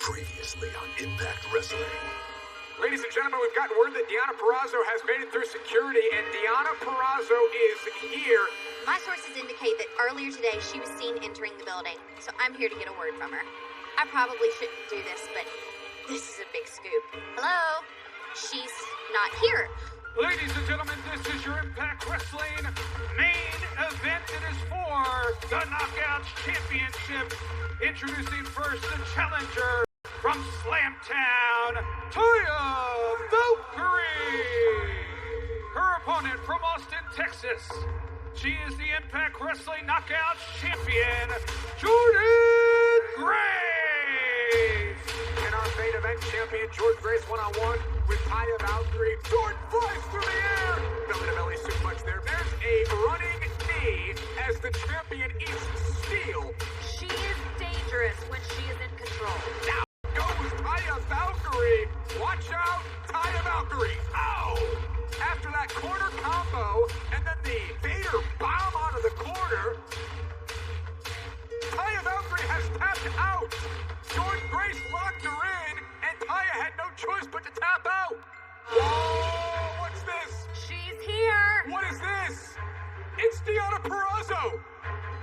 Previously on Impact Wrestling. Ladies and gentlemen, we've gotten word that Deonna Purrazzo has made it through security, and Deonna Purrazzo is here. My sources indicate that earlier today she was seen entering the building, so I'm here to get a word from her. I probably shouldn't do this, but this is a big scoop. Hello? She's not here. Ladies and gentlemen, this is your Impact Wrestling main event. It is for the Knockouts Championship. Introducing first the challenger from Slamtown, Taya Valkyrie. Her opponent from Austin, Texas. She is the Impact Wrestling Knockouts Champion, Jordynne Grace. And our main event champion, Jordynne Grace, one-on-one with Taya Valkyrie. Jordynne flies through the air. Belly-to-belly suplex there. There's a running knee as the champion eats steel. She is dangerous when she is in control. Now goes Taya Valkyrie. Watch out, Taya Valkyrie. Ow! After that corner combo, and then the Vader bomb onto the corner, Taya Valkyrie has tapped out. Jordynne Grace locked her in, and Taya had no choice but to tap out. Whoa, what's this? She's here. What is this? It's Deonna Purrazzo.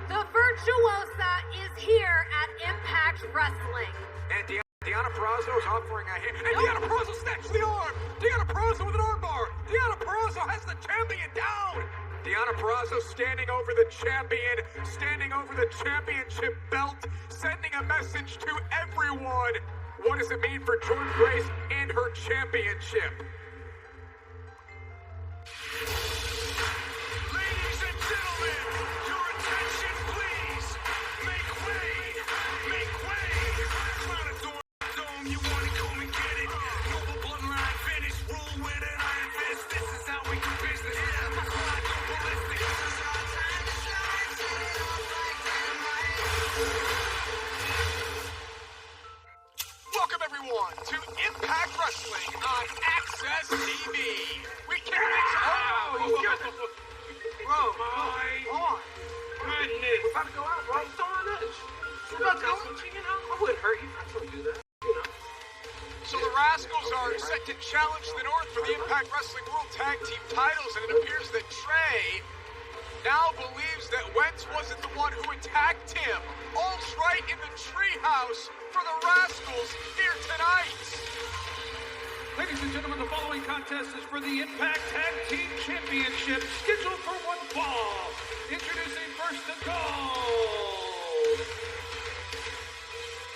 The virtuosa is here at Impact Wrestling. And Deonna Purrazzo is offering a hand. And Deonna Purrazzo snatched the arm. Deonna Purrazzo with an armbar. Deonna Purrazzo has the champion down. Deonna Purrazzo standing over the champion, standing over the championship belt, sending a message to everyone. What does it mean for Jordynne Grace and her championship? Ladies and gentlemen, your attention please. Make way. Make way. Clown a dome, you want it, come and get it. Noble bloodline finish, rule with an iron fist. This is how we do business. My squad go ballistic. This is our time to shine. Set it off like dynamite. Welcome everyone to Impact Wrestling on Access TV. We can't Bro, hold on. Goodness. We're about to go out, bro. It's on edge. We're about to go out. I wouldn't hurt you. I don't do that. You know. So the Rascals are set to challenge the North for the Impact Wrestling World Tag Team titles, and it appears that Trey now believes that Wentz wasn't the one who attacked him. All's right in the treehouse for the Rascals here tonight. Ladies and gentlemen, the following contest is for the Impact Tag Team Championship, scheduled for one fall. Introducing first the Gold.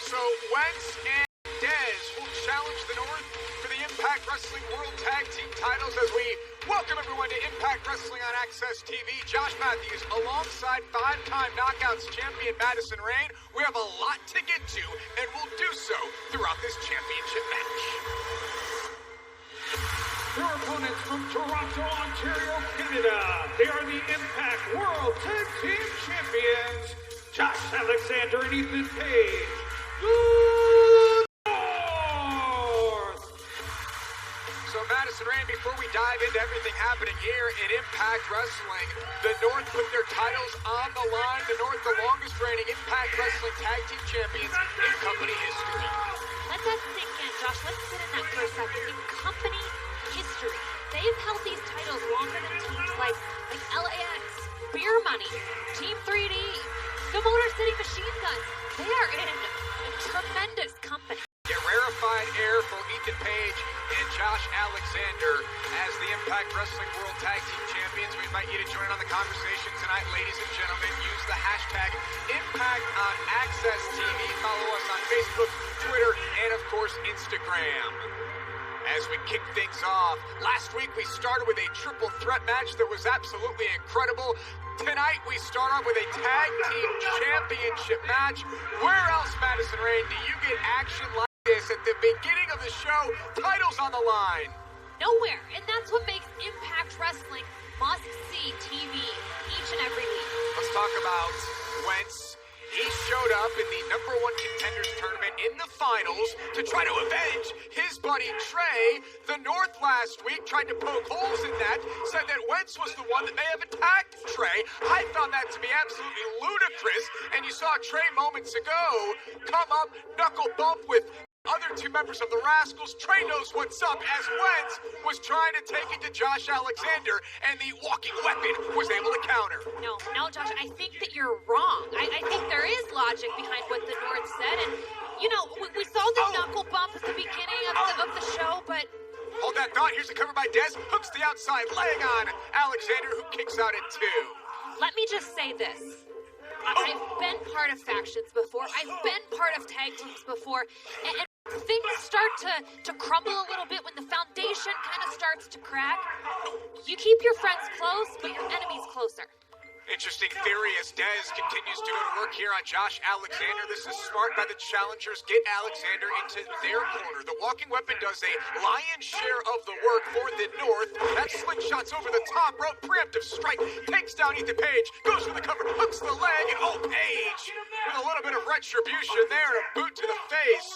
So Wentz and Dez will challenge the North for the Impact Wrestling World Tag Team titles as we welcome everyone to Impact Wrestling on Access TV. Josh Matthews alongside five-time Knockouts champion Madison Rayne. We have a lot to get to, and we'll do so throughout this championship match. Their opponents from Toronto, Ontario, Canada. They are the Impact World Tag Team Champions, Josh Alexander and Ethan Page. Good North! So Madison Rayne, before we dive into everything happening here in Impact Wrestling, the North put their titles on the line. The North, the longest reigning Impact Wrestling Tag Team Champions in company history. Let that sink in, Josh. Let's sit in that for a second. In company history, they've held these titles longer than teams like LAX, Beer Money, Team 3D, the Motor City Machine Guns. They are in a tremendous company. Get rarefied air for Ethan Page and Josh Alexander as the Impact Wrestling World Tag Team Champions. We invite you to join on the conversation tonight, ladies and gentlemen. Use the hashtag Impact on Access TV. Follow us on Facebook, Twitter, and of course, Instagram. As we kick things off, last week we started with a triple threat match that was absolutely incredible. Tonight we start off with a tag team championship match. Where else, Madison Rayne, do you get action like this at the beginning of the show? Titles on the line. Nowhere. And that's what makes Impact Wrestling must-see TV each and every week. Let's talk about Wentz. He showed up in the #1 contenders tournament in the finals to try to avenge his buddy Trey. The North last week tried to poke holes in that, said that Wentz was the one that may have attacked Trey. I found that to be absolutely ludicrous, and you saw Trey moments ago come up, knuckle bump with two members of the Rascals. Trey knows what's up as Wentz was trying to take it to Josh Alexander, and the walking weapon was able to counter. No, Josh, I think that you're wrong. I think there is logic behind what the North said, and, you know, we saw the knuckle bump at the beginning of the show, but... Hold that thought. Here's a cover by Dez. Hooks the outside leg on Alexander, who kicks out at 2. Let me just say this. I've been part of factions before. I've been part of tag teams before. And things start to crumble a little bit when the foundation kind of starts to crack. You keep your friends close, but your enemies closer. Interesting theory as Dez continues to go to work here on Josh Alexander. This is smart by the challengers. Get Alexander into their corner. The walking weapon does a lion's share of the work for the North. That slingshots over the top rope. Preemptive strike. Takes down Ethan Page. Goes for the cover. Hooks the leg. And Page with a little bit of retribution there. A boot to the face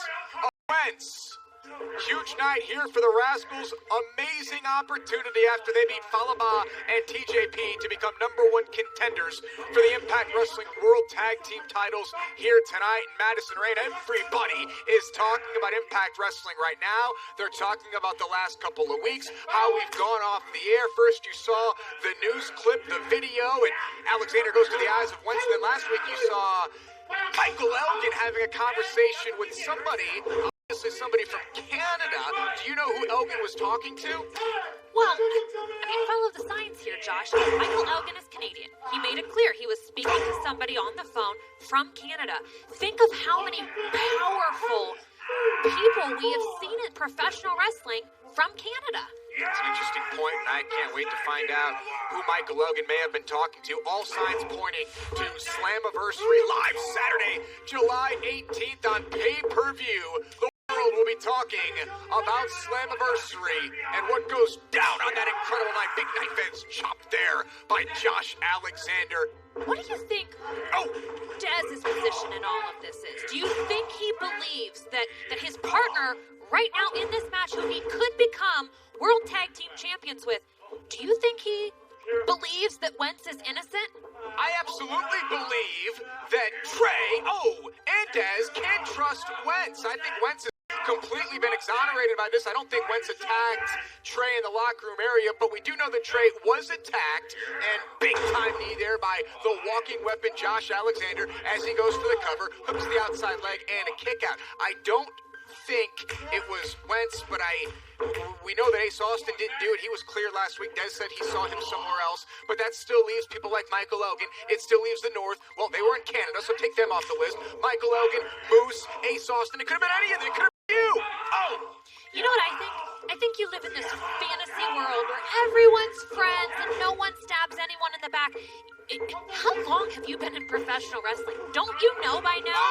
of Wentz. Huge night here for the Rascals. Amazing opportunity after they beat Falaba and TJP to become #1 contenders for the Impact Wrestling World Tag Team titles here tonight in Madison Rain. Everybody is talking about Impact Wrestling right now. They're talking about the last couple of weeks, how we've gone off the air. First you saw the news clip, the video, and Alexander goes to the eyes of Wentz. Then last week you saw Michael Elgin having a conversation with somebody from Canada. Do you know who Elgin was talking to? Well, I mean, follow the signs here, Josh. Michael Elgin is Canadian. He made it clear he was speaking to somebody on the phone from Canada. Think of how many powerful people we have seen in professional wrestling from Canada. It's an interesting point, and I can't wait to find out who Michael Elgin may have been talking to. All signs pointing to Slammiversary live Saturday, July 18th on pay-per-view. The world will be talking about Slammiversary and what goes down on that incredible night. Big knife edge chopped there by Josh Alexander. What do you think Dez's position in all of this is? Do you think he believes that his partner right now in this match, who he could become World Tag Team Champions with, do you think he believes that Wentz is innocent? I absolutely believe that Trey, and Dez can trust Wentz. I think Wentz has completely been exonerated by this. I don't think Wentz attacked Trey in the locker room area, but we do know that Trey was attacked, and big time knee there by the walking weapon Josh Alexander as he goes for the cover, hooks the outside leg, and a kick out. I don't think it was Wentz, but we know that Ace Austin didn't do it. He was clear last week. Dez said he saw him somewhere else, but that still leaves people like Michael Elgin. It still leaves the North. Well, they were in Canada, so take them off the list. Michael Elgin, Moose, Ace Austin. It could have been any of them. It could have been you. You know what I think? I think you live in this fantasy world where everyone's friends and no one stabs anyone in the back. How long have you been in professional wrestling? Don't you know by now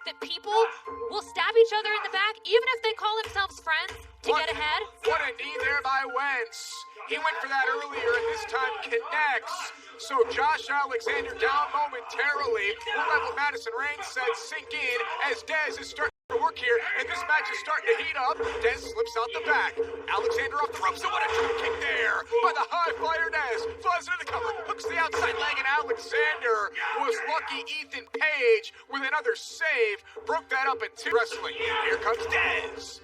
that people will stab each other in the back even if they call themselves friends to get ahead? What a knee there by Wentz. He went for that earlier and this time connects. So Josh Alexander down momentarily. We'll let what Madison Rain said sink in as Dez is starting to work here, and this match is starting to heat up. Dez slips out the back. Alexander off the ropes, and what a drop kick there by the high flyer Dez. Flies into the cover, hooks the outside leg, and Alexander was lucky. Ethan Page with another save broke that up at 2. Wrestling. Here comes Dez.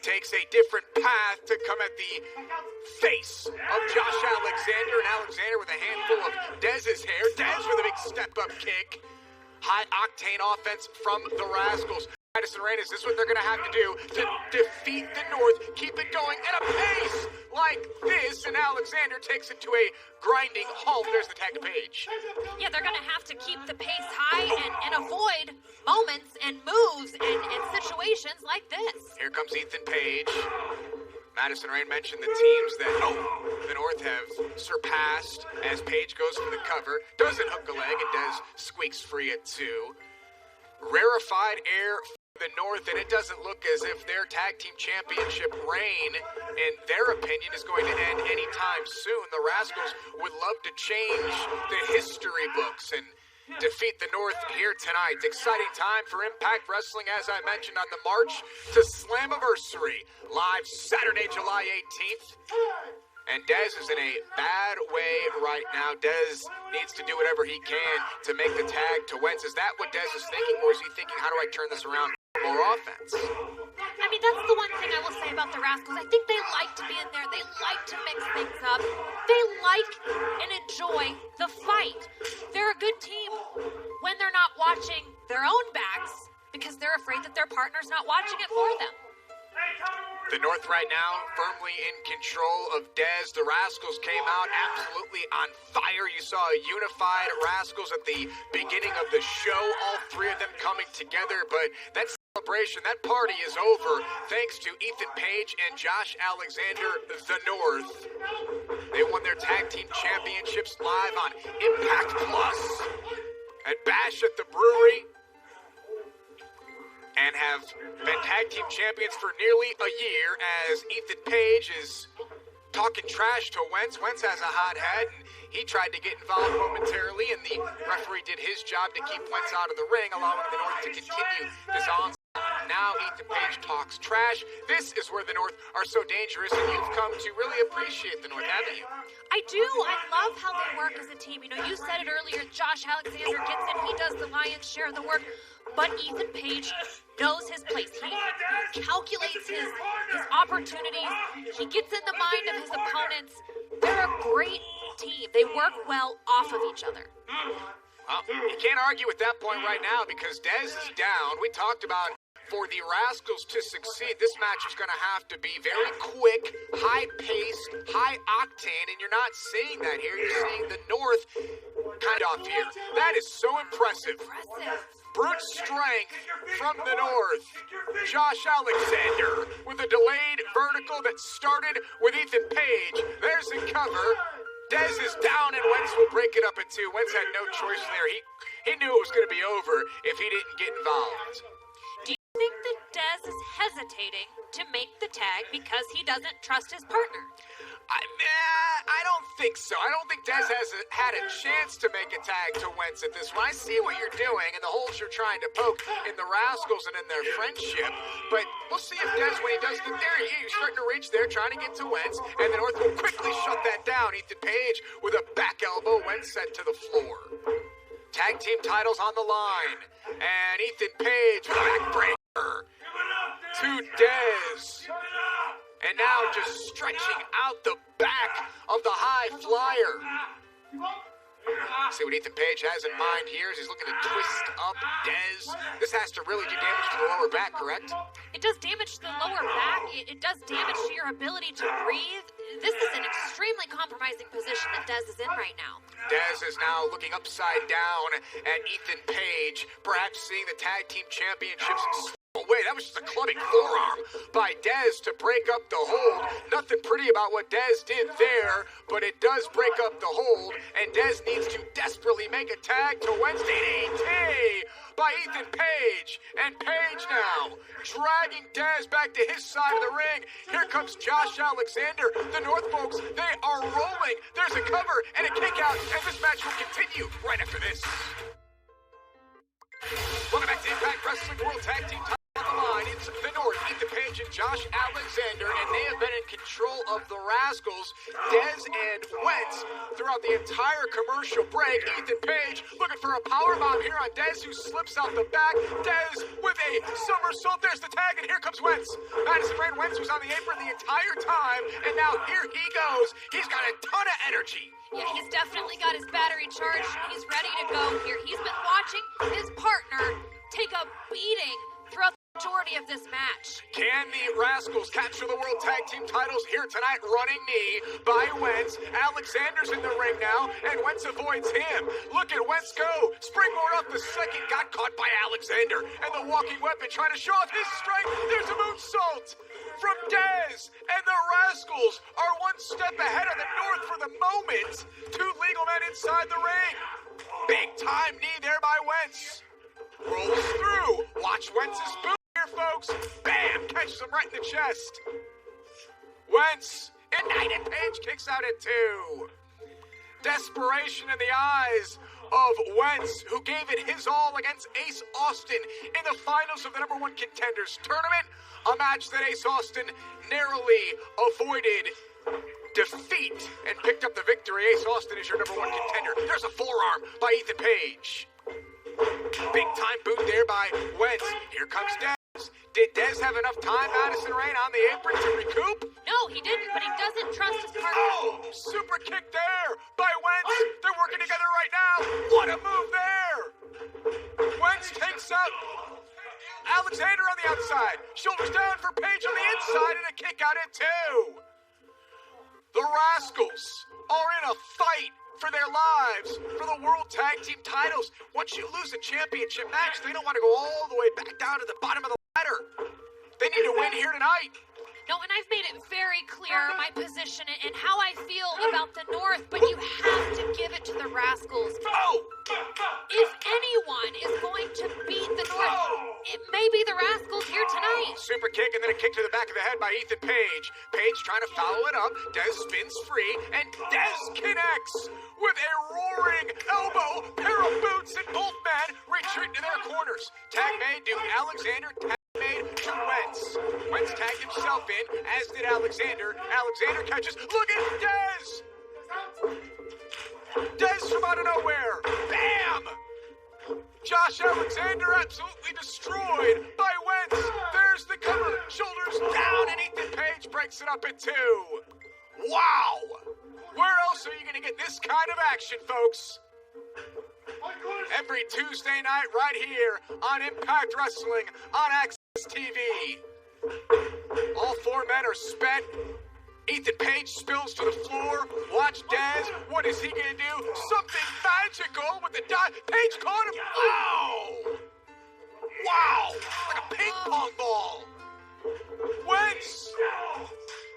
Takes a different path to come at the face of Josh Alexander, and Alexander with a handful of Dez's hair. Dez with a big step-up kick. High-octane offense from the Rascals. Madison Rain, is this what they're going to have to do to defeat the North, keep it going at a pace like this, and Alexander takes it to a grinding halt. There's the tag to Page. Yeah, they're going to have to keep the pace high and avoid moments and moves and situations like this. Here comes Ethan Page. Madison Rain mentioned the teams that, the North have surpassed as Page goes for the cover, doesn't hook a leg, and Dez squeaks free at 2. Rarefied air for the North, and it doesn't look as if their tag team championship reign, in their opinion, is going to end anytime soon. The Rascals would love to change the history books and defeat the North here tonight. Exciting time for Impact Wrestling, as I mentioned, on the march to Slammiversary, live Saturday, July 18th. And Dez is in a bad way right now. Dez needs to do whatever he can to make the tag to Wentz. Is that what Dez is thinking, or is he thinking, how do I turn this around? more offense. I mean, that's the one thing I will say about the Rascals. I think they like to be in there. They like to mix things up. They like and enjoy the fight. They're a good team when they're not watching their own backs because they're afraid that their partner's not watching it for them. The North right now firmly in control of Dez. The Rascals came out absolutely on fire. You saw a unified Rascals at the beginning of the show, all three of them coming together, but that celebration, that party is over thanks to Ethan Page and Josh Alexander, the North. They won their tag team championships live on Impact Plus at Bash at the Brewery, and have been tag team champions for nearly a year as Ethan Page is talking trash to Wentz. Wentz has a hot head, and he tried to get involved momentarily, and the referee did his job to keep Wentz out of the ring, allowing the North to continue this onslaught. Now Ethan Page talks trash. This is where the North are so dangerous, and you've come to really appreciate the North, haven't you? I do. I love how they work as a team. You know, you said it earlier, Josh Alexander gets in, he does the lion's share of the work, but Ethan Page knows his place. He calculates his opportunities. He gets in the mind of his opponents. They're a great team. They work well off of each other. Well, you can't argue with that point right now because Dez is down. We talked about for the Rascals to succeed, this match is going to have to be very quick, high-paced, high-octane, and you're not seeing that here. You're seeing the North kind of off here. That is so impressive. Brute strength from the North. Josh Alexander with a delayed vertical that started with Ethan Page. There's the cover. Dez is down, and Wentz will break it up in two. Wentz had no choice there. He knew it was going to be over if he didn't get involved. I think that Dez is hesitating to make the tag because he doesn't trust his partner. I don't think so. I don't think Dez has had a chance to make a tag to Wentz at this one. I see what you're doing and the holes you're trying to poke in the Rascals and in their friendship, but we'll see if Dez, when he does get there, he's starting to reach there, trying to get to Wentz, and the North will quickly shut that down. Ethan Page with a back elbow, Wentz sent to the floor. Tag team titles on the line, and Ethan Page with a backbreaker to Dez. And now just stretching out the back of the high flyer. See what Ethan Page has in mind here is he's looking to twist up Dez. This has to really do damage to the lower back, correct? It does damage to the lower back. It does damage to your ability to breathe. This is an extremely compromising position that Dez is in right now. Dez is now looking upside down at Ethan Page, perhaps seeing the tag team championships away. That was just a clubbing forearm by Dez to break up the hold. Nothing pretty about what Dez did there, but it does break up the hold, and Dez needs to desperately make a tag to Wednesday DT by Ethan Page. And Page now dragging Dez back to his side of the ring. Here comes Josh Alexander. The North folks, they are rolling. There's a cover and a kick out, and this match will continue right after this. Welcome back to Impact Wrestling World Tag Team Title on the line. It's the North, Ethan Page and Josh Alexander, and they have been in control of the Rascals, Dez and Wentz, throughout the entire commercial break. Ethan Page looking for a powerbomb here on Dez, who slips out the back. Dez with a somersault. There's the tag, and here comes Wentz. Madison Rayne Wentz was on the apron the entire time, and now here he goes. He's got a ton of energy. Yeah, he's definitely got his battery charged. He's ready to go here. He's been watching his partner take a beating throughout the majority of this match. Can the Rascals capture the World Tag Team titles here tonight? Running knee by Wentz. Alexander's in the ring now, and Wentz avoids him. Look at Wentz go. Springboard up the second. Got caught by Alexander. And the walking weapon trying to show off his strength. There's a moonsault from Dez. And the Rascals are one step ahead of the North for the moment. Two legal men inside the ring. Big time knee there by Wentz. Rolls through. Watch Wentz's boot here, folks. Bam! Catches him right in the chest. Wentz, ignited. Page kicks out at two. Desperation in the eyes of Wentz, who gave it his all against Ace Austin in the finals of the #1 Contenders Tournament. A match that Ace Austin narrowly avoided defeat and picked up the victory. Ace Austin is your #1 contender. There's a forearm by Ethan Page. Big time boot there by Wentz. Here comes Dez. Did Dez have enough time, Madison Rain, on the apron to recoup? No, he didn't, but he doesn't trust his partner. Oh, super kick there by Wentz. They're working together right now. What a move there. Wentz takes out Alexander on the outside. Shoulders down for Page on the inside and a kick out at 2. The Rascals are in a fight for their lives, for the World Tag Team titles. Once you lose a championship match, they don't want to go all the way back down to the bottom of the ladder. They need to win here tonight. No, and I've made it very clear my position and how I feel about the North, but you have to give it to the Rascals. Oh! If anyone is going to beat the North, it may be the Rascals here tonight. Super kick and then a kick to the back of the head by Ethan Page. Page trying to follow it up. Dez spins free, and Dez connects with a roaring elbow, pair of boots, and both men retreat to their corners. Tag made to Alexander, tag made to Wentz. Wentz tagged himself in, as did Alexander. Alexander catches. Look at Dez! Dez from out of nowhere. Bam! Josh Alexander absolutely destroyed by Wentz. There's the cover. Shoulders down, and Ethan Page breaks it up at 2. Wow! Where else are you going to get this kind of action, folks? Every Tuesday night right here on Impact Wrestling on Access TV. All 4 men are spent. Ethan Page spills to the floor. Watch Dez. What is he going to do? Something magical with the dive. Page caught him. Wow! Wow! Like a ping pong ball. Wentz!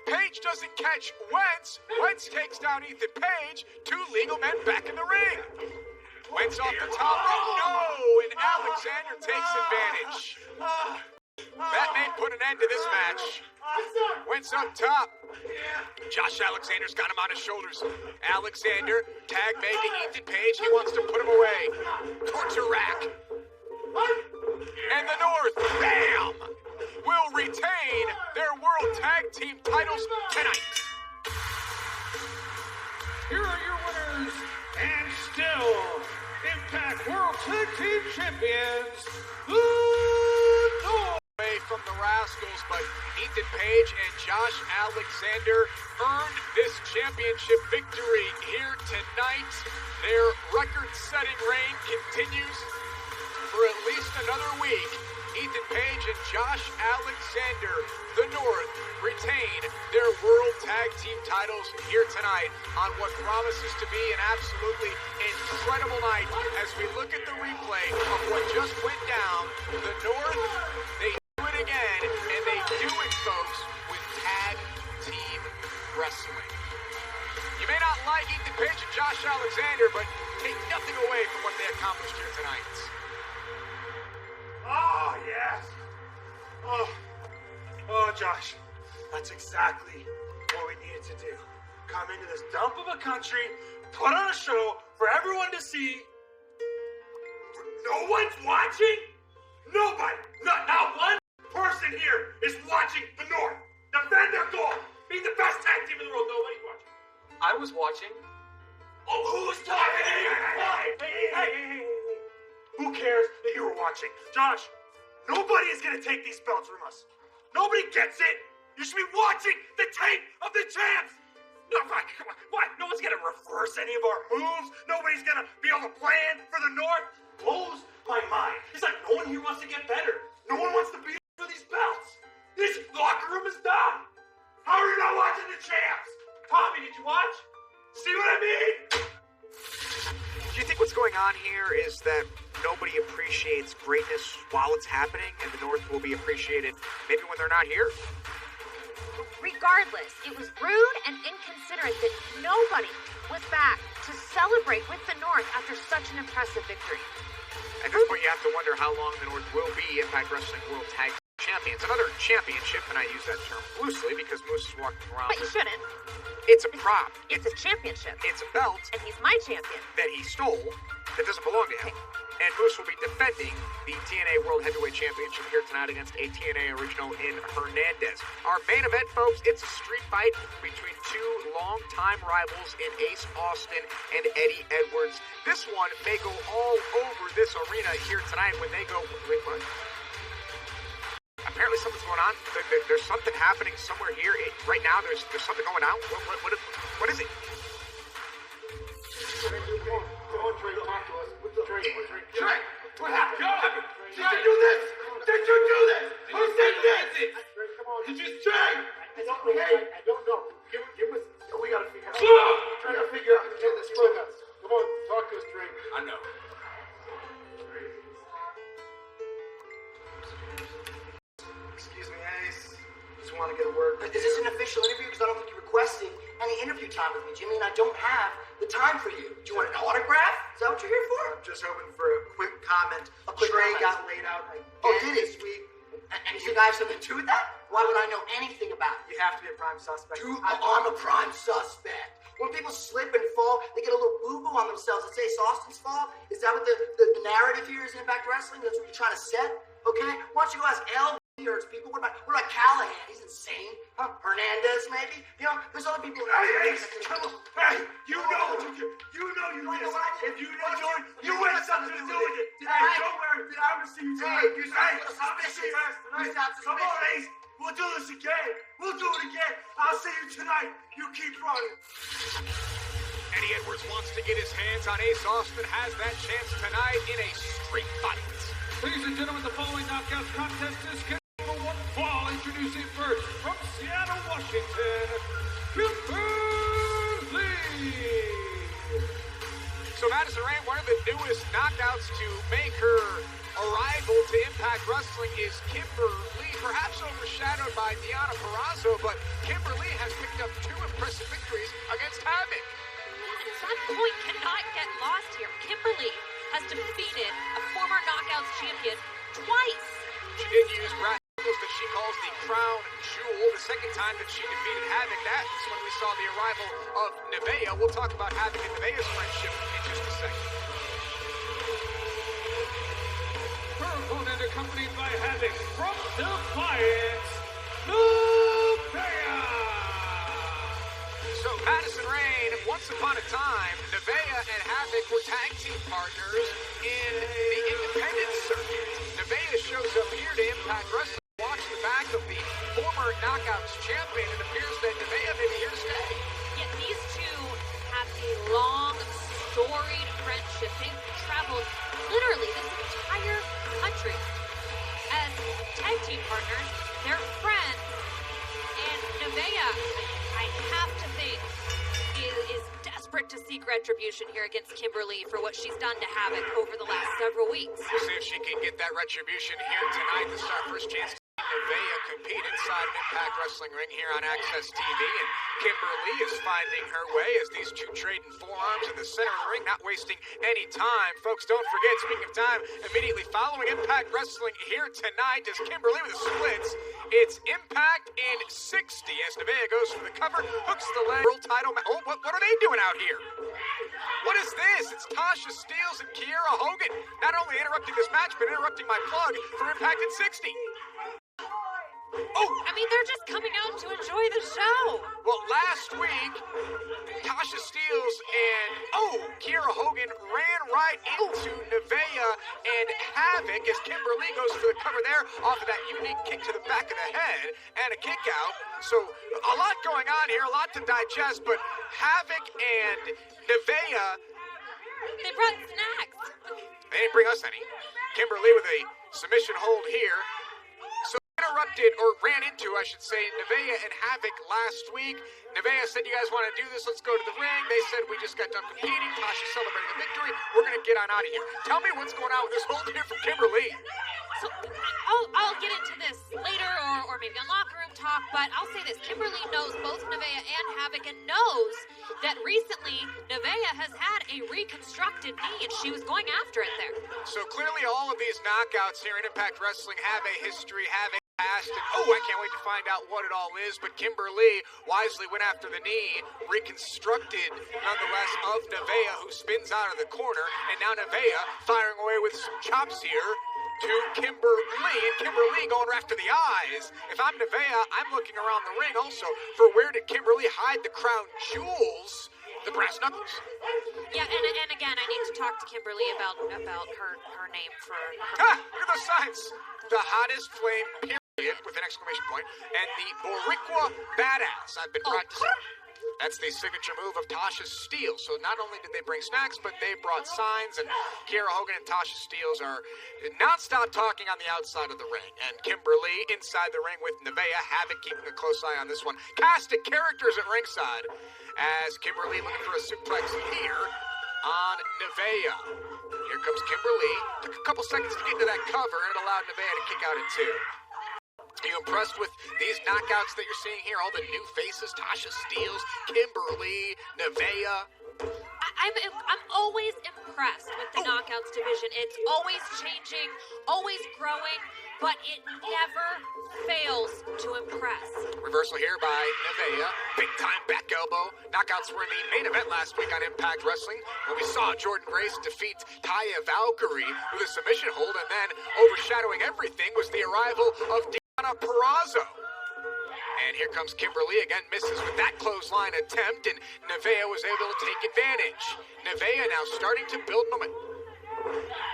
Page doesn't catch Wentz. Wentz takes down Ethan Page. 2 legal men back in the ring. Wentz off the top rope. No! And Alexander takes advantage. That may put an end to this match. Wentz up top. Josh Alexander's got him on his shoulders. Alexander, tag made to Ethan Page. He wants to put him away. Torture rack. And the North, bam, will retain their World Tag Team titles tonight. Here are your winners, and still Impact World Tag Team Champions, the North. From the Rascals, but Ethan Page and Josh Alexander earned this championship victory here tonight. Their record-setting reign continues for at least another week. Ethan Page and Josh Alexander, the North, retain their World Tag Team titles here tonight on what promises to be an absolutely incredible night. As we look at the replay of what just went down, the North, they do it again, and they do it, folks, with tag team wrestling. You may not like Ethan Page and Josh Alexander, but take nothing away from what they accomplished here tonight. Oh, yes. Oh, Josh, that's exactly what we needed to do. Come into this dump of a country, put on a show for everyone to see. No one's watching? Nobody, not one person here is watching the North. Defend their goal. Be the best tag team in the world. Nobody's watching. I was watching. Oh, who's talking? Hey. Who cares that you were watching? Josh, nobody is going to take these belts from us. Nobody gets it. You should be watching the tape of the champs. No, come on. What? No one's going to reverse any of our moves. Nobody's going to be able to plan for the North. Blows my mind. It's like no one here wants to get better. No one wants to be for these belts. This locker room is done. How are you not watching the champs? Tommy, did you watch? See what I mean? Do you think what's going on here is that nobody appreciates greatness while it's happening, and the North will be appreciated maybe when they're not here? Regardless, it was rude and inconsiderate that nobody was back to celebrate with the North after such an impressive victory. At this point, you have to wonder how long the North will be Impact Wrestling World Tag Champions. Another championship, and I use that term loosely because Moose is walking around. But you shouldn't. It's a prop. It's a championship. It's a belt And he's my champion. that he stole that doesn't belong to him. And Moose will be defending the TNA World Heavyweight Championship here tonight against a TNA original in Hernandez. Our main event, folks, it's a street fight between 2 longtime rivals in Ace Austin and Eddie Edwards. This one may go all over this arena here tonight when they go, wait, what? Apparently me something's going on. There's something happening somewhere here. Right now, there's something going on. What is it? Come on, Trey, talk to us. What's up? Trey, what happened? Did you do this? Did you do this? Who said this? Trey, come on. Did you Trey? I don't know. Give us. We gotta figure out. Try to figure out how to get this from us. Come on, talk to us, Trey. I know. Excuse me, Ace. Just want to get a word. Is this an official interview? Because I don't think you're requesting any interview time with me, Jimmy, and I don't have the time for you. Do you want an autograph? Is that what you're here for? I'm just hoping for a quick comment. A quick Trey comment. got laid out again Did he? this week. And you think I have something to do with that? Why would I know anything about it? You have to be a prime suspect. I'm a prime suspect. When people slip and fall, they get a little boo-boo on themselves. It's Ace Austin's fault? Is that what the narrative here is in Impact Wrestling? That's what you're trying to set? Okay? Why don't you go ask LV or his people? What about Callahan? He's insane. Huh? Hernandez, maybe? You know, there's other people. Hey, Ace, come on. Hey, you know what you did. You know you did. If you didn't do it, you had something to do with it. Hey, don't worry. I'm going to see you tonight. You I'm sound going to see you suspicious. tonight. Come on, Ace. We'll do this again. We'll do it again. I'll see you tonight. You keep running. Eddie Edwards wants to get his hands on Ace Austin, has that chance tonight in a street fight. Ladies and gentlemen, the following knockout contest is scheduled for one fall. Introducing first from Seattle, Washington, Kimberly. So Madison Rayne, one of the newest knockouts to make her arrival to Impact Wrestling is Kimberly, perhaps overshadowed by Deonna Purrazzo, but Kimberly has picked up 2 impressive victories against Havoc. That point cannot get lost here. Kimberly has defeated a former Knockouts champion twice. She did use brass knuckles that she calls the crown jewel. The second time that she defeated Havoc, that's when we saw the arrival of Nevaeh. We'll talk about Havoc and Nevaeh's friendship in just a second. Her opponent accompanied by Havoc from Defiance, Nevaeh. So Madison Rayne, once upon a time, Nevaeh and Havoc were tag team partners in the independent circuit. Nevaeh shows up here to Impact Wrestling, watch the back of the former Knockouts champion. It appears that Nevaeh may be here to stay. Yet these two have a long, storied friendship. They've traveled literally this entire country as tag team partners. They're friends. And Nevaeh, I have to think, is desperate to seek retribution here against Kimberly for what she's done to Havoc over the last several weeks. We'll see if she can get that retribution here tonight. This is our first chance to see Nevaeh compete inside an Impact Wrestling ring here on Access TV. And Kimberly is finding her way as these two trade in forearms in the center of the ring, not wasting any time. Folks, don't forget, speaking of time, immediately following Impact Wrestling here tonight is Kimberly with the splits. It's Impact in 60 as Nevaeh goes for the cover, hooks the leg. World title. Oh, what are they doing out here? What is this? It's Tasha Steelz and Kiera Hogan. Not only interrupting this match, but interrupting my plug for Impact in 60. Oh! I mean, they're just coming out to enjoy the show. Well, last week, Tasha Steelz and, Kiera Hogan ran right into Nevaeh and Havoc as Kimberly goes for the cover there off of that unique kick to the back of the head and a kick out. So, a lot going on here, a lot to digest, but Havoc and Nevaeh, They brought snacks. they didn't bring us any. Kimberly with a submission hold here. Interrupted, or ran into, I should say, Nevaeh and Havoc last week. Nevaeh said, you guys want to do this? Let's go to the ring. They said, we just got done competing. Tasha celebrating the victory. We're going to get on out of here. Tell me what's going on with this hold here from Kimberly. So I'll get into this later or maybe on locker room talk, but I'll say this. Kimberly knows both Nevaeh and Havoc and knows that recently Nevaeh has had a reconstructed knee and she was going after it there. So clearly all of these knockouts here in Impact Wrestling have a history, have a past, and I can't wait to find out what it all is, but Kimberly wisely went after the knee, reconstructed nonetheless of Nevaeh, who spins out of the corner, and now Nevaeh firing away with some chops here to Kimberly, and Kimberly going after the eyes. If I'm Nevaeh, I'm looking around the ring also for where did Kimberly hide the crown jewels, the brass knuckles. Yeah, and again, I need to talk to Kimberly about her name for her. Look at those signs. The hottest flame period with exclamation point. And the Boricua Badass. I've been practicing. That's the signature move of Tasha Steelz. So not only did they bring snacks, but they brought signs, and Kiera Hogan and Tasha Steelz are nonstop talking on the outside of the ring. And Kimberly inside the ring with Nevaeh. Havoc keeping a close eye on this one. Cast of characters at ringside as Kimberly looking for a suplex here on Nevaeh. Here comes Kimberly. Took a couple seconds to get to that cover, and it allowed Nevaeh to kick out at 2. Are you impressed with these knockouts that you're seeing here? All the new faces, Tasha Steelz, Kimberly, Nevaeh. I'm always impressed with the knockouts division. It's always changing, always growing, but it never fails to impress. Reversal here by Nevaeh. Big time back elbow. Knockouts were in the main event last week on Impact Wrestling when we saw Jordan Grace defeat Taya Valkyrie with a submission hold, and then overshadowing everything was the arrival of Deonna Purrazzo. And here comes Kimberly again, misses with that clothesline attempt, and Nevaeh was able to take advantage. Nevaeh now starting to build momentum.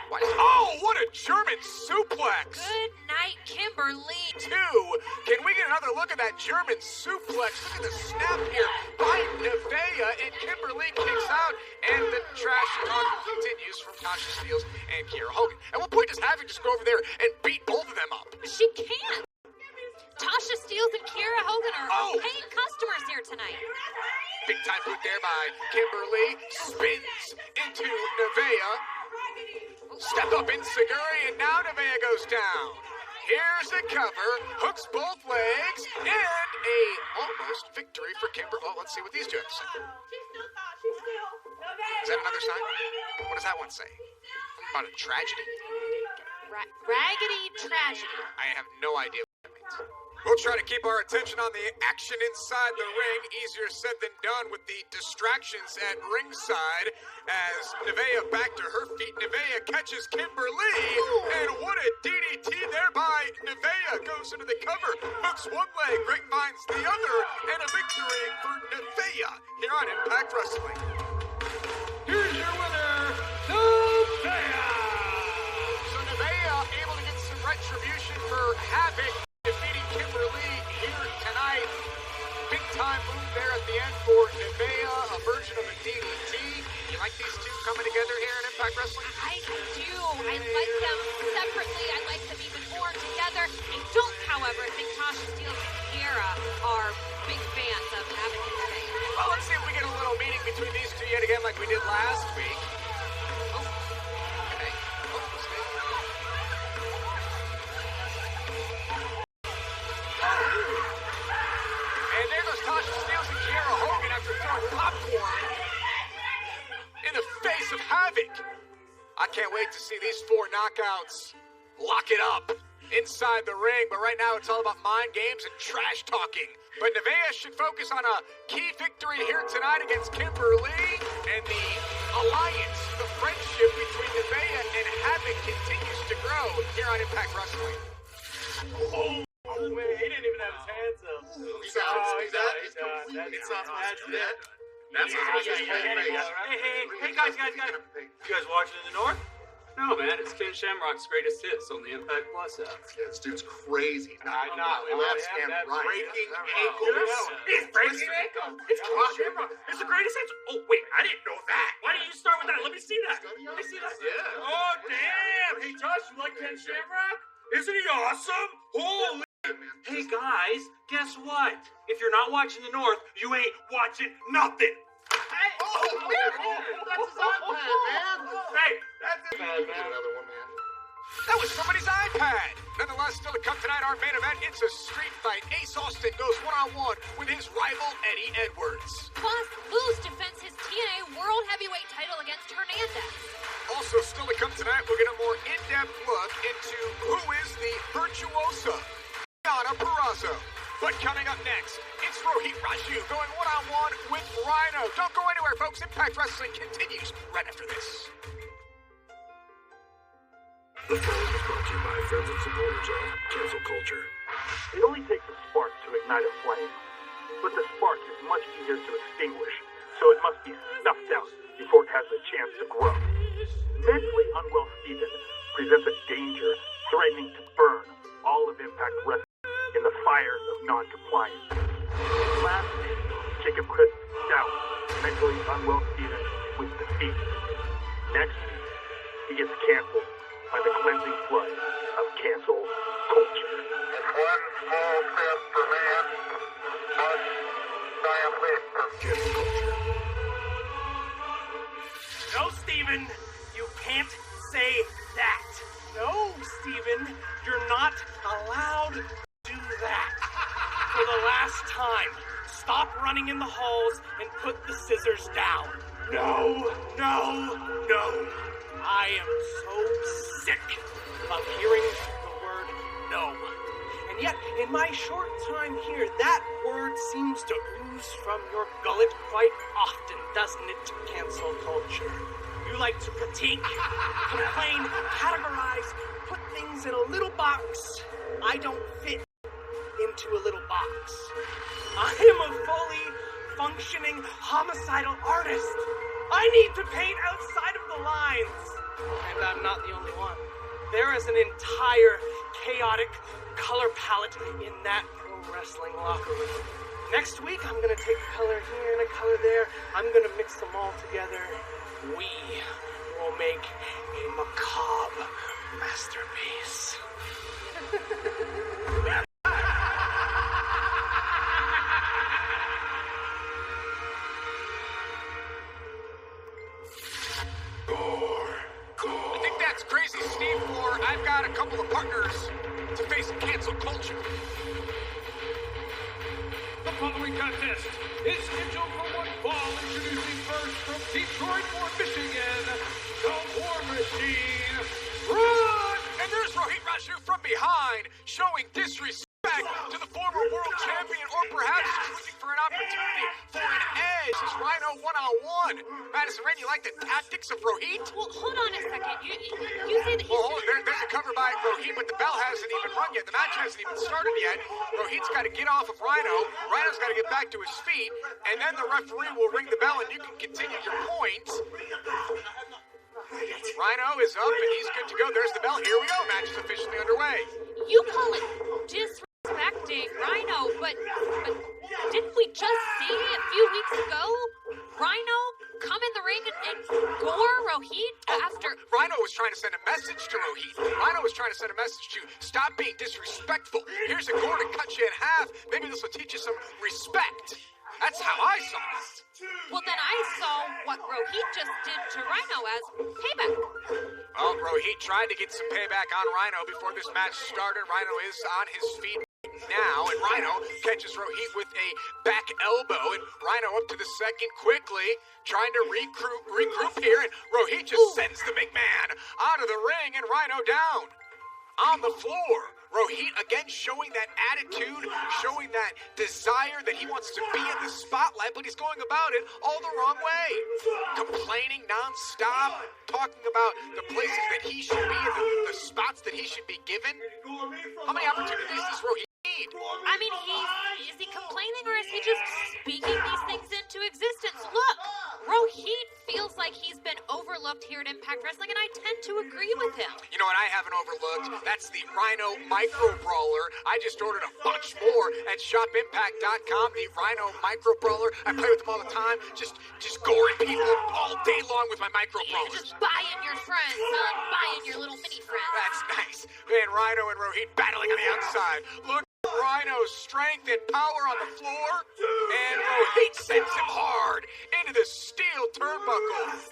What a German suplex! Good night, Kimberly. 2. Can we get another look at that German suplex? Look at the snap here by Nevaeh, and Kimberly kicks out, and the trash talk continues from Tasha Steelz and Kiera Hogan. At what point does Havoc just go over there and beat both of them up? She can't. Tasha Steelz and Kiera Hogan are paying customers here tonight. Big time boot there by Kimberly. Spins into Nevaeh. Step up in Seguri, and now Nevaeh goes down. Here's a cover, hooks both legs, and a almost victory for Kimberly. Oh, let's see what these two have to say. Is that another sign? What does that one say? Something about a tragedy? Raggedy tragedy. I have no idea what that means. We'll try to keep our attention on the action inside the ring. Easier said than done with the distractions at ringside. As Nevaeh back to her feet, Nevaeh catches Kimberly. And what a DDT there by Nevaeh. Goes into the cover, hooks one leg, grapevines the other, and a victory for Nevaeh here on Impact Wrestling. Here's your winner, Nevaeh. So Nevaeh able to get some retribution for Havoc defeating Kimberly here tonight. Big time move there at the end for Nevaeh, a version of a DDT. You like these two coming together here in Impact Wrestling? I do. I like them separately. I like them even more together. I don't, however, think Tasha Steelz and Kiera are big fans of Havoc and Nevaeh. Well, let's see if we get a little meeting between these two yet again like we did last week. And there goes Tasha Steelz and Kiera Hogan after throwing popcorn in the face of Havoc. I can't wait to see these 4 knockouts lock it up inside the ring. But right now it's all about mind games and trash talking. But Nevaeh should focus on a key victory here tonight against Kimberly. And the alliance, the friendship between Nevaeh and Havoc continues to grow here on Impact Wrestling. Oh, man, he didn't even have his hands up. He's dead. That's Hey, guys. You guys watching in the north? No, man, it's Ken Shamrock's greatest hits on the Impact Plus app. Yeah, this dude's crazy. I know. Left and right. Breaking ankles. He's breaking ankles. It's Ken Shamrock. It's the greatest hits. Oh, wait, I didn't know that. Why didn't you start with that? Let me see that. Yeah. Oh, damn. Hey, Josh, you like Ken Shamrock? Isn't he awesome? Holy. Hey, guys, guess what? If you're not watching the north, you ain't watching nothing. Hey. That's his iPad, man. Hey, that's it. Another one, man. That was somebody's iPad. Nonetheless, still to come tonight, our main event, it's a street fight. Ace Austin goes one-on-one with his rival, Eddie Edwards. Plus, Moose defends his TNA World Heavyweight title against Hernandez. Also, still to come tonight, we'll get a more in-depth look into who is the virtuoso, Deonna Purrazzo. But coming up next, it's Rohit Raju going one-on-one with Rhino. Don't go anywhere, folks. Impact Wrestling continues right after this. The Falls is brought to you by friends and supporters of cancel culture. It only takes a spark to ignite a flame, but the spark is much easier to extinguish, so it must be snuffed out before it has a chance to grow. Mentally unwell Steven presents a danger threatening to burn all of Impact Wrestling in the non-compliance. Lastly, Jacob Chris Stout, mentally unwell Steven, was defeated. Next week, he gets canceled by the cleansing flood of cancel culture. It's one small step for man, one giant leap for Cancel culture. No, Steven, you can't say that. No, Steven, you're not allowed to do that. For the last time, stop running in the halls and put the scissors down. No, no, no. I am so sick of hearing the word no. And yet, in my short time here, that word seems to ooze from your gullet quite often, doesn't it, cancel culture? You like to critique, complain, categorize, put things in a little box. I don't fit into a little box. I am a fully functioning homicidal artist. I need to paint outside of the lines. And I'm not the only one. There is an entire chaotic color palette in that pro wrestling locker room. Next week, I'm going to take a color here and a color there. I'm going to mix them all together. We will make a macabre masterpiece. I think that's crazy, Steve, for I've got a couple of partners to face cancel culture. The following contest is scheduled for one fall. Introducing first from Detroit, Michigan, the War Machine, Run! And there's Rohit Raju from behind, showing disrespect to the former world champion, or perhaps looking for an opportunity for an edge. It's Rhino one-on-one. Madison Rain, you like the tactics of Rohit? Well, hold on a second. You say that he's... Well, there's a cover by Rohit, but the bell hasn't even rung yet. The match hasn't even started yet. Rohit's got to get off of Rhino. Rhino's got to get back to his feet, and then the referee will ring the bell, and you can continue your point. Rhino is up, and he's good to go. There's the bell. Here we go. Match is officially underway. You call it disrespecting Rhino, but didn't we just see a few weeks ago Rhino come in the ring and gore Rohit after... Rhino was trying to send a message to Rohit. Rhino was trying to send a message to stop being disrespectful. Here's a gore to cut you in half. Maybe this will teach you some respect. That's how I saw it. Well, then I saw what Rohit just did to Rhino as payback. Well, Rohit tried to get some payback on Rhino before this match started. Rhino is on his feet now, and Rhino catches Rohit with a back elbow, and Rhino up to the second quickly, trying to regroup here, and Rohit just sends the big man out of the ring, and Rhino down on the floor. Rohit again showing that attitude, showing that desire that he wants to be in the spotlight, but he's going about it all the wrong way. Complaining nonstop, talking about the places that he should be in, the spots that he should be given. How many opportunities does Rohit need? I mean, is he complaining or is he just speaking these things into existence? Look, Rohit feels like he's been overlooked here at Impact Wrestling, and I tend to agree with him. You know what I haven't overlooked? That's the Rhino Micro Brawler. I just ordered a bunch more at shopimpact.com. The Rhino Micro Brawler. I play with them all the time. Just goring people all day long with my Micro Brawlers. Just buying your friends, son. Buying your little mini friends. That's nice. Man, Rhino and Rohit battling on the outside. Look at Rhino's strength and power on the floor. And Rohit sends him hard into the steel turnbuckle.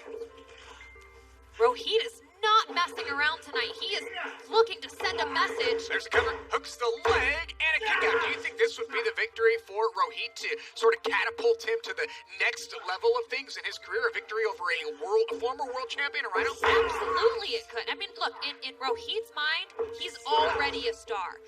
Rohit is not messing around tonight. He is looking to send a message. There's a cover, hooks the leg, and a kick out. Do you think this would be the victory for Rohit to sort of catapult him to the next level of things in his career? A victory over a former world champion, Rhino? Absolutely it could. I mean, look, in Rohit's mind, he's already a star.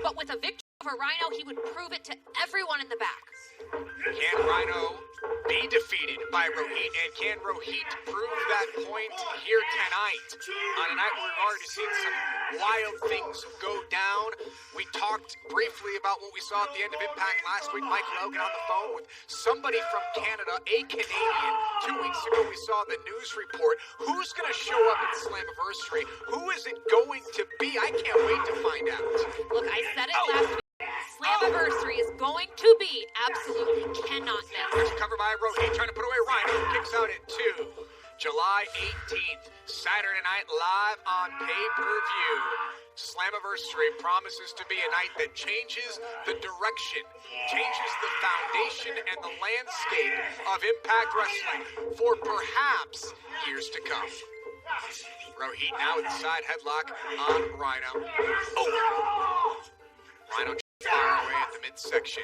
But with a victory over Rhino, he would prove it to everyone in the back. Can Rhino be defeated by Rohit, and can Rohit prove that point here tonight? On a night where we've already seen some wild things go down. We talked briefly about what we saw at the end of Impact last week. Mike Logan on the phone with somebody from Canada, a Canadian. 2 weeks ago we saw the news report. Who's going to show up at Slammiversary? Who is it going to be? I can't wait to find out. Look, I said it last week. Slammiversary going to be. Absolutely cannot miss. There's a cover by Rohit trying to put away Rhino. Kicks out at 2. July 18th, Saturday night live on pay-per-view. Slammiversary promises to be a night that changes the direction, changes the foundation and the landscape of Impact Wrestling for perhaps years to come. Rohit now with the side headlock on Rhino. Oh! Rhino far away at the midsection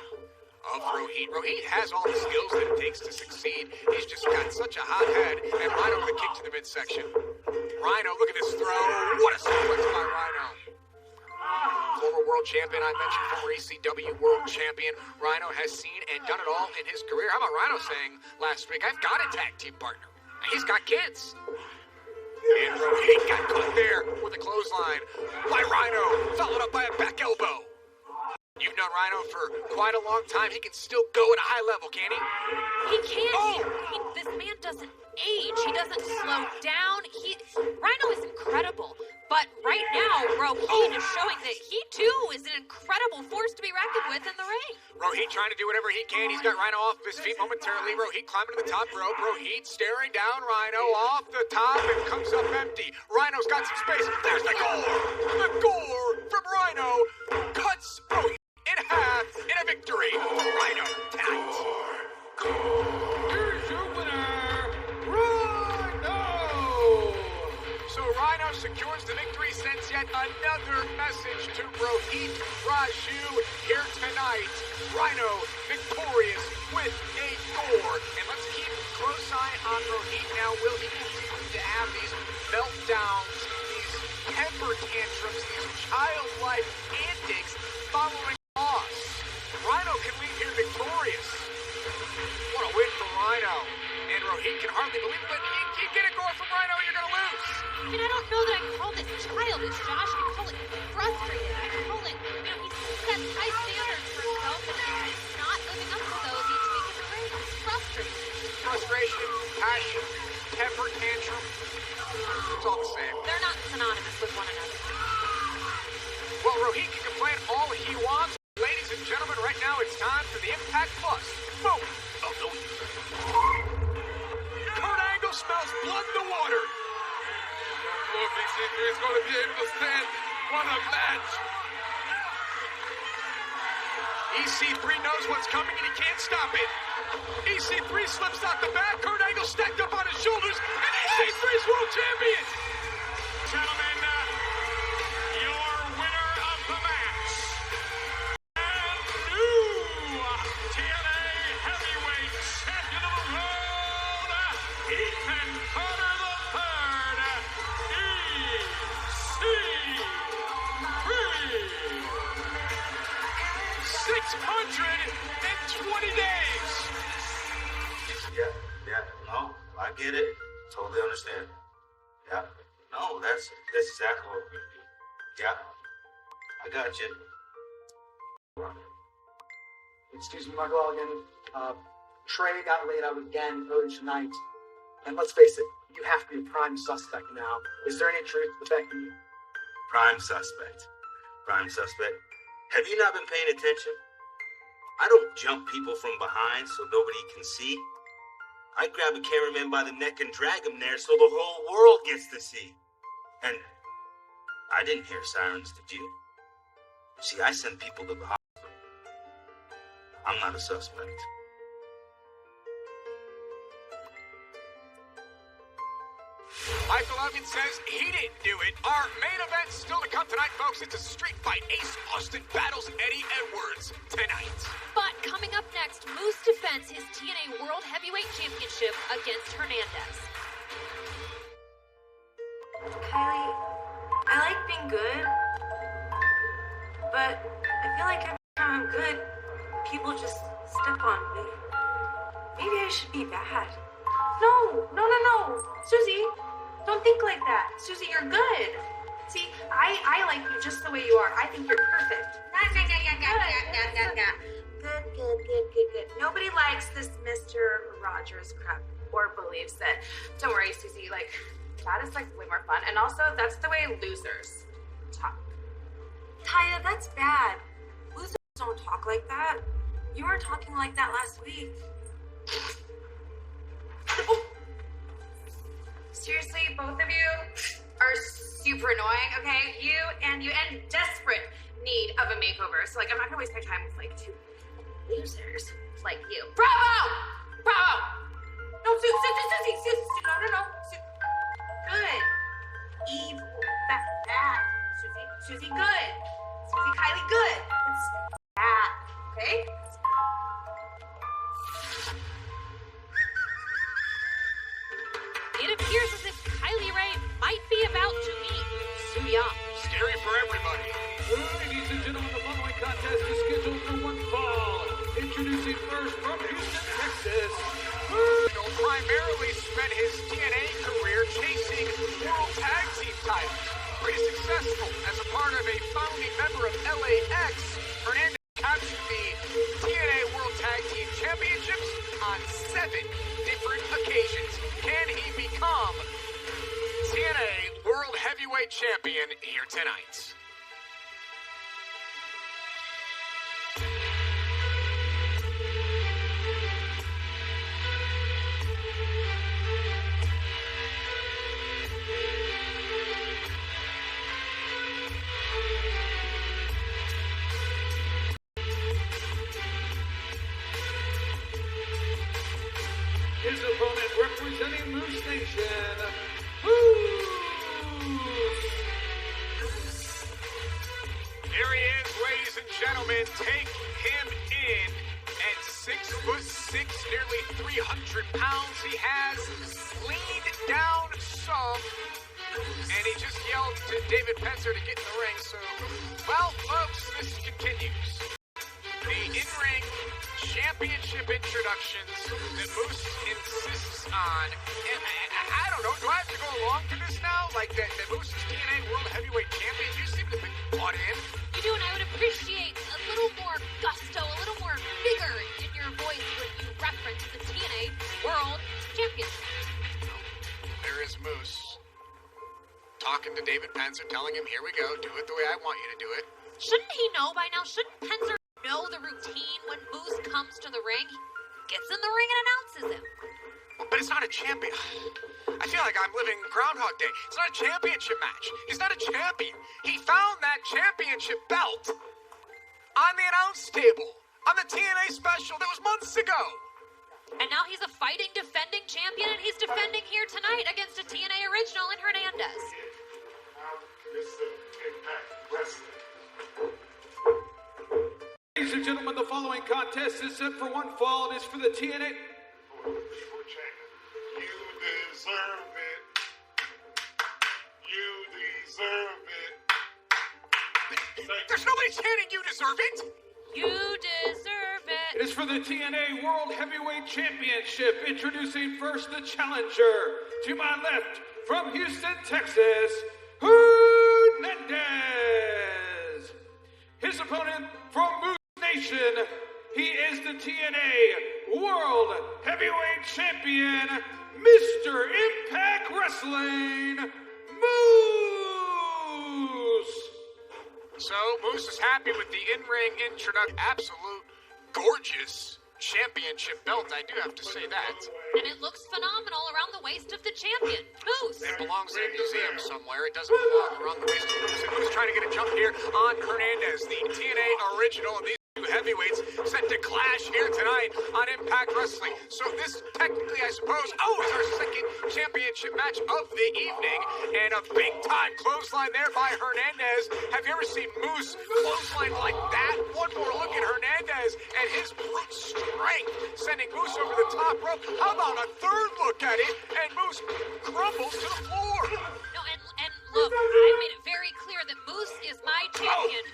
of Rohit. Rohit has all the skills that it takes to succeed. He's just got such a hot head. And Rhino with a kick to the midsection. Rhino, look at this throw. What a suplex by Rhino. Former world champion, I mentioned former ECW world champion. Rhino has seen and done it all in his career. How about Rhino saying last week, I've got a tag team partner. And he's got kids. And Rohit got caught there with a clothesline by Rhino, followed up by a back elbow. You've known Rhino for quite a long time. He can still go at a high level, can he? He can. Oh. This man doesn't age. He doesn't slow down. Rhino is incredible. But right now, Rohit is showing that he, too, is an incredible force to be reckoned with in the ring. Rohit trying to do whatever he can. He's got Rhino off his feet momentarily. Rohit climbing to the top rope. Rohit staring down Rhino off the top and comes up empty. Rhino's got some space. There's the gore. The gore from Rhino cuts Rohit in half in a victory for Rhino tonight. Here's your winner, Rhino! So Rhino secures the victory, sends yet another message to Rohit Raju here tonight. Rhino victorious with a gore. And let's keep a close eye on Rohit now. Will he continue to have these meltdowns, these temper tantrums, these childlike antics following loss? Rhino can leave here victorious. What a win for Rhino. And Rohit can hardly believe it, but you get a gore from Rhino, you're going to lose. And I don't know that I call this childish, Josh. I call it frustrated. I call it, he's set high standards for himself, and he's not living up to those each week in the ring. It's frustrating. Frustration, passion, temper tantrum. It's all the same. They're not synonymous with one another. Well, Rohit can complain all he wants. Ladies and gentlemen, right now it's time for the Impact Plus moment of the week. Kurt Angle smells blood in the water. I don't know if EC3 is going to be able to stand. What a match! EC3 knows what's coming and he can't stop it. EC3 slips out the back. Kurt Angle stacked up on his shoulders, and EC3's world champion. Gentlemen, your winner of the match, and new TNA Heavyweight Champion of the World, Ethan Carter III, EC3. 620 days. Yeah, no, I get it. Totally understand. Yeah, no, that's exactly what we're gonna do. Yeah, I got you. Excuse me, Mark Logan. Trey got laid out again earlier tonight. And let's face it, you have to be a prime suspect now. Is there any truth to the fact that you... Prime suspect. Have you not been paying attention? I don't jump people from behind so nobody can see. I grab a cameraman by the neck and drag him there so the whole world gets to see. And I didn't hear sirens, did you? See, I send people to the hospital. I'm not a suspect. Michael Elgin says he didn't do it. Our main event still to come tonight, folks. It's a street fight. Ace Austin battles Eddie Edwards tonight. But coming up next, Moose defends his TNA World Heavyweight Championship against Hernandez. Kylie, I like being good, but I feel like every time I'm good, people just step on me. Maybe I should be bad. No. Susie, don't think like that. Susie, you're good. See, I like you just the way you are. I think you're perfect. Good. Nobody likes this Mr. Rogers crap or believes that. Don't worry, Susie, that is way more fun. And also, that's the way losers talk. Taya, that's bad. Losers don't talk like that. You weren't talking like that last week. Seriously, both of you are super annoying, okay? You in desperate need of a makeover. So, like, I'm not gonna waste my time with, like, two losers like you. Bravo! Bravo! No, Susie, no. Good. Evil. Bad. Susie, good. Susie, Kylie, good. It's bad, okay? It appears as if Kylie Ray might be about to meet Soo Young. Scary for everybody. Ladies and gentlemen, the following contest is scheduled for one fall. Introducing first from Houston, Texas. Primarily spent his TNA career chasing World Tag Team titles. Pretty successful as a part of a founding member of LAX. Hernandez captured the TNA World Tag Team Championships on 7 different occasions. Can he become TNA World Heavyweight Champion here tonight? His opponent representing Moose Nation, Moose! Here he is, ladies and gentlemen. Take him in at 6'6", nearly 300 pounds. He has leaned down some, and he just yelled to David Penzer to get in the ring. So, well, folks, this continues. The in-ring championship introductions that Moose insists on. And I don't know, do I have to go along to this now? Like that Moose is TNA World Heavyweight Champion? You seem to be bought in. You do, and I would appreciate a little more gusto, a little more vigor in your voice when you reference the TNA World Championship. There is Moose talking to David Penzer, telling him, here we go, do it the way I want you to do it. Shouldn't he know by now? Shouldn't Penzer know the routine when Moose comes to the ring? He gets in the ring and announces him. Well, but it's not a champion. I feel like I'm living Groundhog Day. It's not a championship match. He's not a champion. He found that championship belt on the announce table on the TNA special that was months ago. And now he's a fighting, defending champion, and he's defending here tonight against a TNA original in Hernandez. This is Impact Wrestling. Ladies and gentlemen, the following contest is set for one fall and is for the TNA. You deserve it. You deserve it. There's nobody chanting you deserve it. You deserve it. It is for the TNA World Heavyweight Championship. Introducing first the challenger. To my left, from Houston, Texas, Hernandez. His opponent from Moose Nation, he is the TNA World Heavyweight Champion, Mr. Impact Wrestling, Moose! So, Moose is happy with the in-ring introduction. Absolute gorgeous championship belt, I do have to say that. And it looks phenomenal around the waist of the champion, Moose. It belongs in a museum somewhere. It doesn't belong around the waist of Moose. And Moose trying to get a jump here on Hernandez, the TNA original, and these two heavyweights set to clash here tonight on Impact Wrestling. So this technically, I suppose, is our second championship match of the evening. And a big-time clothesline there by Hernandez. Have you ever seen Moose clothesline like that? One more look at Hernandez and his brute strength, sending Moose over the top rope. How about a third look at it, and Moose crumbles to the floor. No, and look, I've made it very clear that Moose is my champion,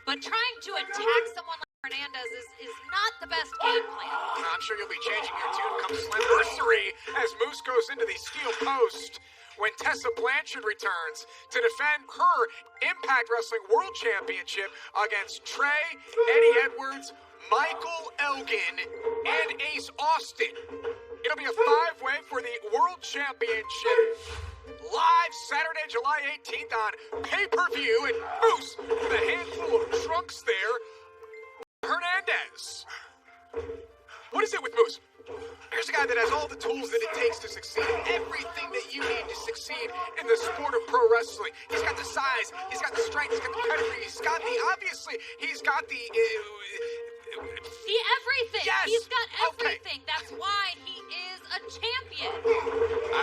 but trying to attack someone like Hernandez is not the best game plan. I'm sure you'll be changing your tune come Slammiversary as Moose goes into the steel post when Tessa Blanchard returns to defend her Impact Wrestling World Championship against Trey, Eddie Edwards, Michael Elgin, and Ace Austin. It'll be a 5-way for the World Championship. Live Saturday, July 18th on pay-per-view, and Moose with a handful of trunks there. Hernandez. What is it with Moose? Here's a guy that has all the tools that it takes to succeed. Everything that you need to succeed in the sport of pro wrestling. He's got the size, he's got the strength, he's got the pedigree, he's got the everything. Yes. He's got everything. Okay. That's why he is a champion.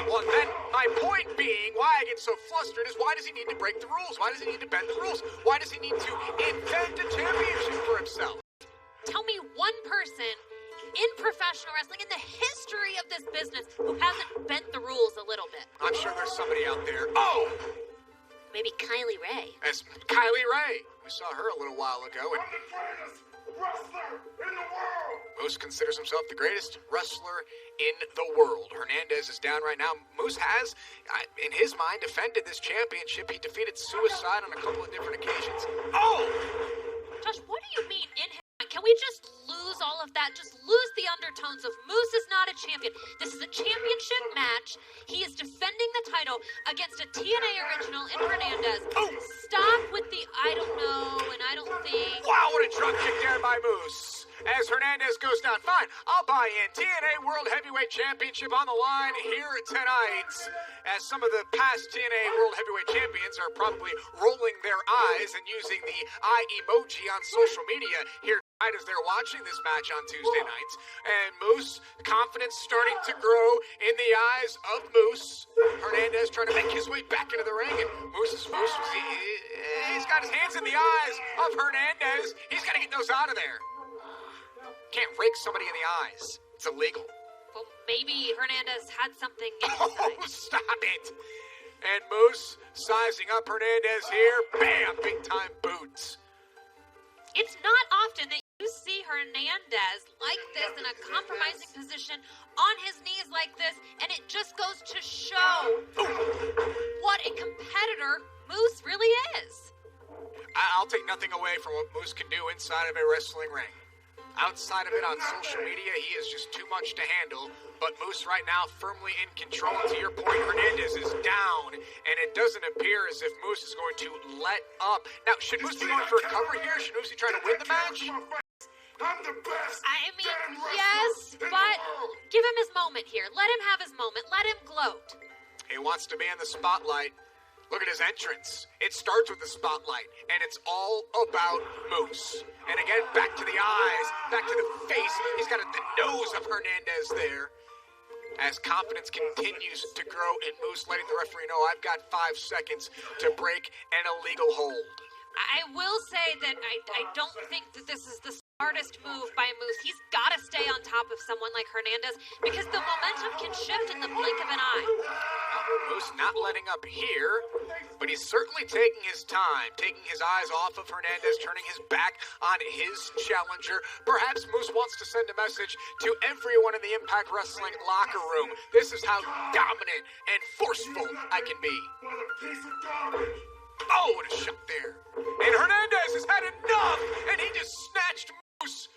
Well, then my point being, why I get so flustered is why does he need to break the rules? Why does he need to bend the rules? Why does he need to invent a championship for himself? Tell me one person in professional wrestling, in the history of this business, who hasn't bent the rules a little bit. I'm sure there's somebody out there. Oh! Maybe Kylie Ray. As Kylie Ray. We saw her a little while ago. And I'm the greatest wrestler in the world. Moose considers himself the greatest wrestler in the world. Hernandez is down right now. Moose has, in his mind, defended this championship. He defeated Suicide on a couple of different occasions. Oh! Josh, what do you mean in his mind? Can we just lose all of that? Just lose the undertones of Moose is not a champion. This is a championship match. He is defending the title against a TNA original in Hernandez. Oh! Stop with the I don't know and I don't think. Wow, what a drop kick there by Moose. As Hernandez goes down, fine, I'll buy in. TNA World Heavyweight Championship on the line here tonight. As some of the past TNA World Heavyweight Champions are probably rolling their eyes and using the eye emoji on social media here tonight as they're watching this match on Tuesday nights. And Moose, confidence starting to grow in the eyes of Moose. Hernandez trying to make his way back into the ring, and he's got his hands in the eyes of Hernandez. He's got to get those out of there. Can't rake somebody in the eyes. It's illegal. Well, maybe Hernandez had something in his Oh, stop it. And Moose sizing up Hernandez here. Bam! Big time boots. It's not often that you see Hernandez like this in a compromising position on his knees like this, and it just goes to show what a competitor Moose really is. I'll take nothing away from what Moose can do inside of a wrestling ring. Outside of it on social media, he is just too much to handle. But Moose right now firmly in control. And to your point, Hernandez is down. And it doesn't appear as if Moose is going to let up. Now, should Moose be going for a cover here? Should Moose be trying to win the match? I'm the best. I mean, yes, but give him his moment here. Let him have his moment. Let him gloat. He wants to be in the spotlight. Look at his entrance. It starts with the spotlight, and it's all about Moose. And again, back to the eyes, back to the face. He's got the nose of Hernandez there. As confidence continues to grow in Moose, letting the referee know, I've got 5 seconds to break an illegal hold. I will say that I don't think that this is the smartest move by Moose. He's got to stay on top of someone like Hernandez because the momentum can shift in the blink of an eye. Moose not letting up here, but he's certainly taking his time, taking his eyes off of Hernandez, turning his back on his challenger. Perhaps Moose wants to send a message to everyone in the Impact Wrestling locker room. This is how dominant and forceful I can be. Oh, what a shot there. And Hernandez has had enough, and he just snatched Moose,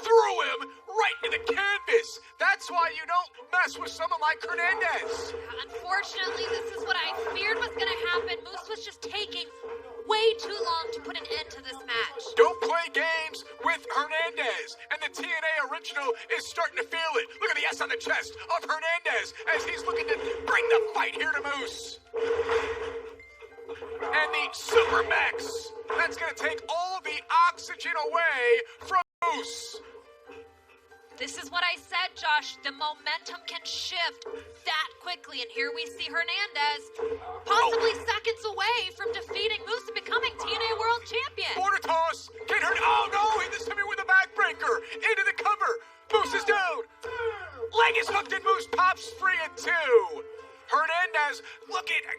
threw him right into the canvas. That's why you don't mess with someone like Hernandez. Unfortunately, this is what I feared was going to happen. Moose was just taking way too long to put an end to this match. Don't play games with Hernandez. And the TNA original is starting to feel it. Look at the S on the chest of Hernandez as he's looking to bring the fight here to Moose. And the Super Max. That's going to take all the oxygen away from Moose. This is what I said, Josh. The momentum can shift that quickly. And here we see Hernandez possibly seconds away from defeating Moose and becoming TNA World Champion. Border toss. Oh, no. This time with a backbreaker. Into the cover. Moose is down. Leg is hooked and Moose pops free at 2. Hernandez,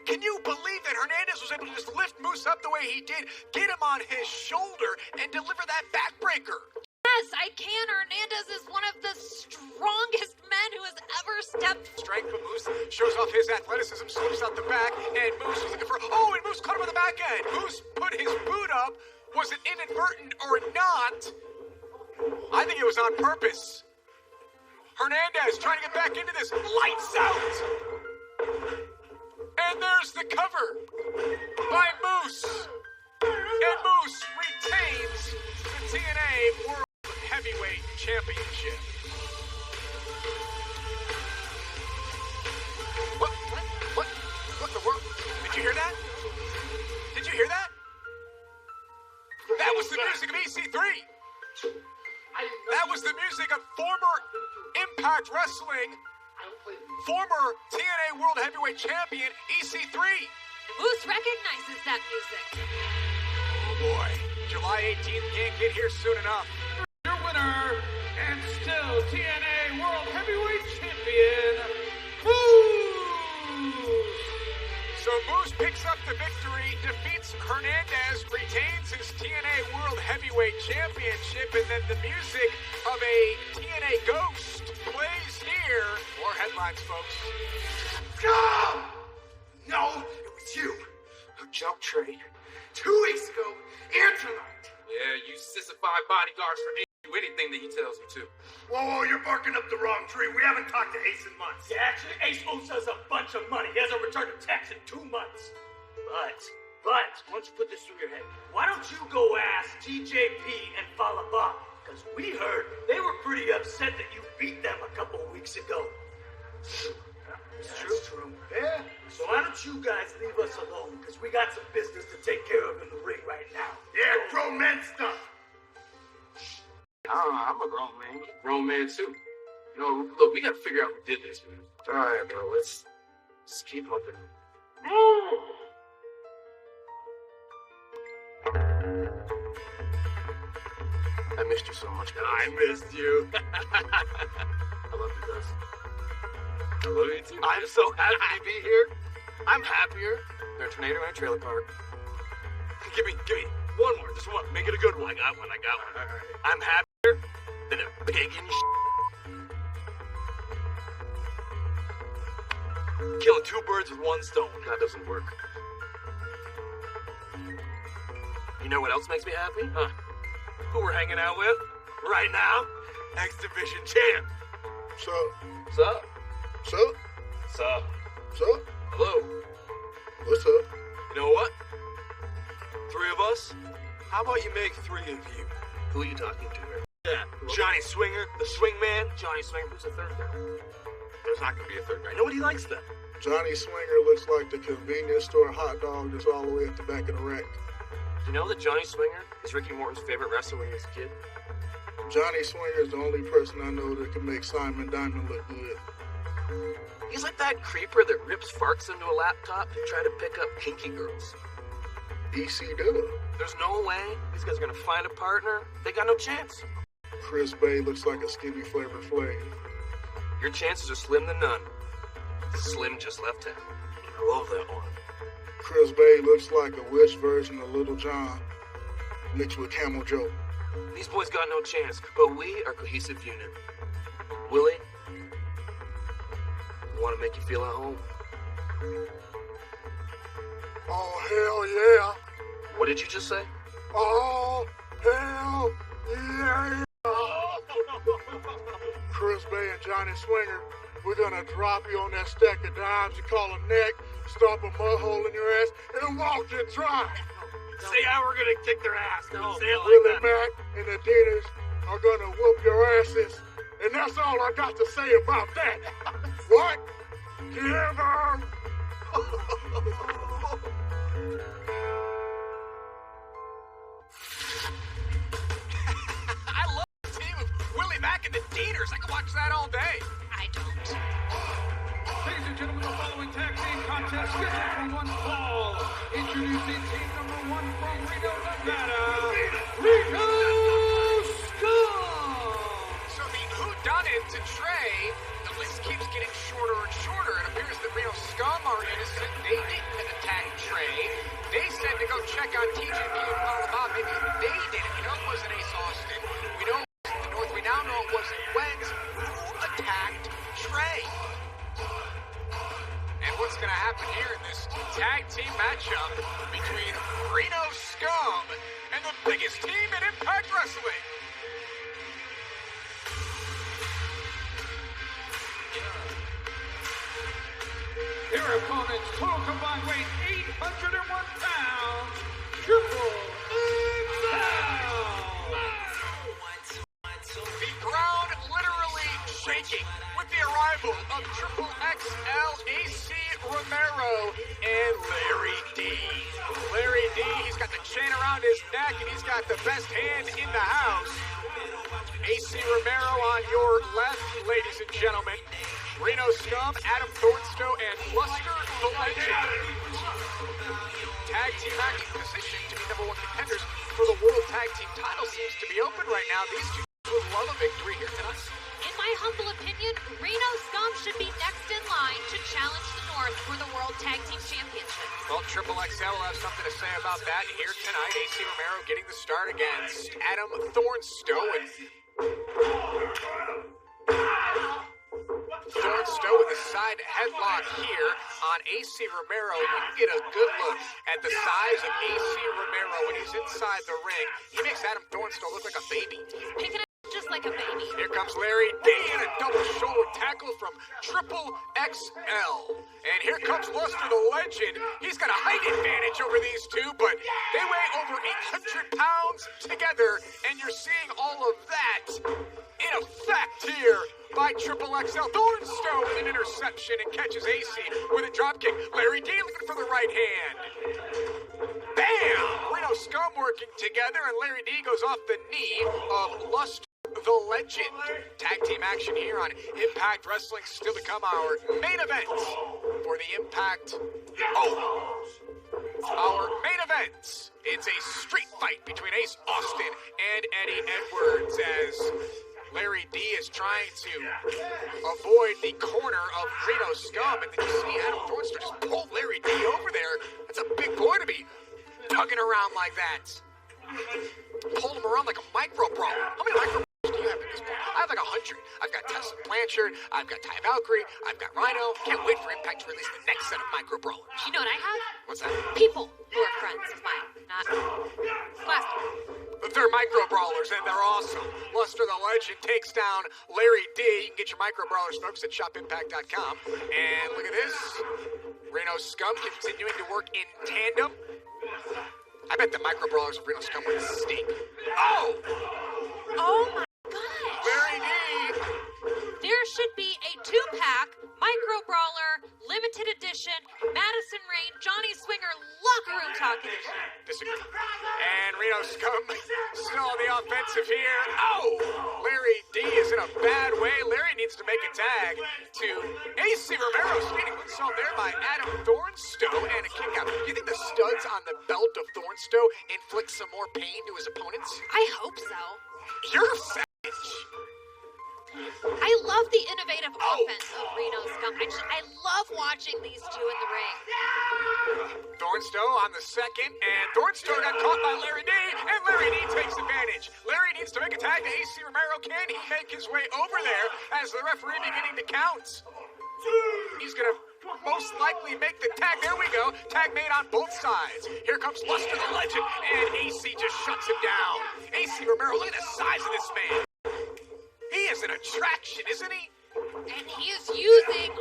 can you believe that Hernandez was able to just lift Moose up the way he did, get him on his shoulder, and deliver that backbreaker? Yes, I can. Hernandez is one of the strongest men who has ever stepped. Strength, but Moose shows off his athleticism, slips out the back, and Moose was looking for... Oh, and Moose caught him on the back end. Moose put his boot up. Was it inadvertent or not? I think it was on purpose. Hernandez trying to get back into this. Lights out! And there's the cover by Moose. And Moose retains the TNA World Heavyweight Championship. What the world? Did you hear that? Did you hear that? That was the music of EC3. That was the music of former Impact Wrestling, former TNA World Heavyweight Champion EC3. Moose recognizes that music. Oh boy, July 18th can't get here soon enough. Your winner, and still TNA World Heavyweight Champion, Moose! So Moose picks up the victory, defeats Hernandez, retains his TNA World Heavyweight Championship, and then the music of a TNA Ghost plays here. More headlines, folks. Go! No, it was you who jumped Trey 2 weeks ago and tonight. Yeah, you sissified bodyguards for anything that he tells you to. Whoa, you're barking up the wrong tree. We haven't talked to Ace in months. Yeah, actually, Ace owes us a bunch of money. He hasn't returned a text in 2 months. But, why don't you put this through your head? Why don't you go ask TJP and Falaba? Because we heard they were pretty upset that you beat them a couple of weeks ago. It's true. Yeah. So why don't you guys leave us alone? Because we got some business to take care of in the ring right now. Yeah, grown men stuff. I'm a grown man. Grown man too. You know, look, we gotta figure out who did this, man. Alright, bro, let's just keep looking. I missed you so much, guys. I missed you. I love you guys. I love you too. I'm so happy to be here. I'm happier than a tornado in a trailer park. Give me one more. Just one. Make it a good one. I got one. All right. I'm happier than a pig in Killing 2 birds with 1 stone. That doesn't work. You know what else makes me happy? Huh? Who we're hanging out with right now? X Division champ. Sup? Hello. What's up? You know what? 3 of us? How about you make 3 of you? Who are you talking to? Yeah, Johnny Swinger, the swing man. Johnny Swinger, who's the 3rd guy? There's not gonna be a 3rd guy. Nobody likes them. Johnny Swinger looks like the convenience store hot dog that's all the way at the back of the rack. Do you know that Johnny Swinger is Ricky Morton's favorite wrestler when he was a kid? Johnny Swinger is the only person I know that can make Simon Diamond look good. He's like that creeper that rips farts into a laptop to try to pick up kinky girls. ECW. There's no way these guys are gonna find a partner. They got no chance. Chris Bay looks like a skinny Flavor Flav. Your chances are slim to none. Slim just left town. I love that one. Chris Bay looks like a Wish version of Little John mixed with Camel Joe. These boys got no chance, but we are a cohesive unit. Willie, we want to make you feel at home. Oh, hell yeah. What did you just say? Oh, hell yeah. Chris Bay and Johnny Swinger, we're gonna drop you on that stack of dimes you call a neck, stomp a mud hole in your ass, and walk you dry. Say how we're gonna kick their ass. No, Say it like Willie that. Mack and the Adidas are gonna whoop your asses, and that's all I got to say about that. What? Give 'em. I love the team of Willie Mack and the Deeters. I could watch that all day. I don't. Ladies and gentlemen, the following tag team contest scheduled for one fall. Introducing team number 1 from Reno, Nevada, Reno Scum! So the whodunit to Trey, the list keeps getting shorter and shorter. It appears that Reno Scum are innocent. They didn't attack Trey. They said to go check on TJP and Falaba. Maybe they did it. We know it wasn't Ace Austin. We know it wasn't the North. We now know it wasn't Wentz. Who attacked Trey? And what's going to happen here in this tag team matchup between Reno Scum and the biggest team in Impact of Triple XL, AC Romero, and Larry D. Larry D, he's got the chain around his neck, and he's got the best hand in the house. AC Romero on your left, ladies and gentlemen. Reno Scum, Adam Thornstow, and Luster the Legend. Tag team acting position to be #1 contenders for the World Tag Team title seems to be open right now. These two would love a victory here tonight. In my humble opinion, Reno Scum should be next in line to challenge the North for the World Tag Team Championship. Well, Triple XL will have something to say about that here tonight. AC Romero getting the start against Adam Thornstow. And Thornstow with a side headlock here on AC Romero. You can get a good look at the size of AC Romero when he's inside the ring. He makes Adam Thornstow look like a baby. Picking up just like a baby. Here comes Larry D and a double shoulder tackle from Triple XL. And here comes Luster the Legend. He's got a height advantage over these two, but they weigh over 800 pounds together, and you're seeing all of that in effect here by Triple XL. Thornstow with an interception and catches AC with a dropkick. Larry D looking for the right hand. Bam! Reno Scum working together, and Larry D goes off the knee of Luster the Legend. Tag team action here on Impact Wrestling, still to come, our main event for the Impact. Our main event. It's a street fight between Ace Austin and Eddie Edwards as Larry D is trying to avoid the corner of Reno Scum, and then you see Adam Thornstow just pull Larry D over there. That's a big boy to be tugging around like that. Pull him around like a micro brawler. How many micro brawlers do you have at this point? I have like 100. I've got Tessa Blanchard, I've got Ty Valkyrie, I've got Rhino. Can't wait for Impact to release the next set of micro brawlers. You know what I have? What's that? People who are friends of mine, not plastic. They're micro brawlers and they're awesome. Luster the Legend takes down Larry D. You can get your micro brawler snooks at shopimpact.com. And look at this. Reno Scum continuing to work in tandem. I bet the micro brawlers of Reno Scum would stink. Oh! Oh my gosh! Larry D. There should be a 2-pack micro brawler limited edition Madison Rain Johnny Swinger locker room talk edition. Disagree. And Reno Scum still on the offensive here. Oh! Larry D is in a bad way. Larry needs to make a tag to AC Romero. Standing good salt there by Adam Thornstow and a kick out. Do you think the studs on the belt of Thornstow inflict some more pain to his opponents? I hope so. You're a savage. I love the innovative offense of Reno Scum. I love watching these two in the ring. Thornstow on the second, and Thornstow got caught by Larry D, and Larry D takes advantage. Larry needs to make a tag to AC Romero. Can he make his way over there as the referee beginning to count? He's going to most likely make the tag. There we go. Tag made on both sides. Here comes Luster the Legend, and AC just shuts him down. AC Romero, look at the size of this man. He is an attraction, isn't he? And he is using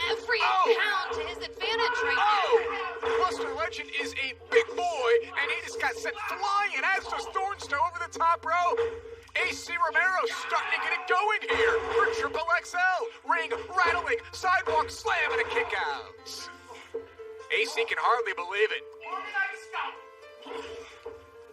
every pound to his advantage right now. Luster Legend is a big boy, and he just got sent flying, as does Thornstow over the top rope. AC Romero starting to get it going here for Triple XL. Ring rattling, sidewalk slam, and a kick out. AC can hardly believe it.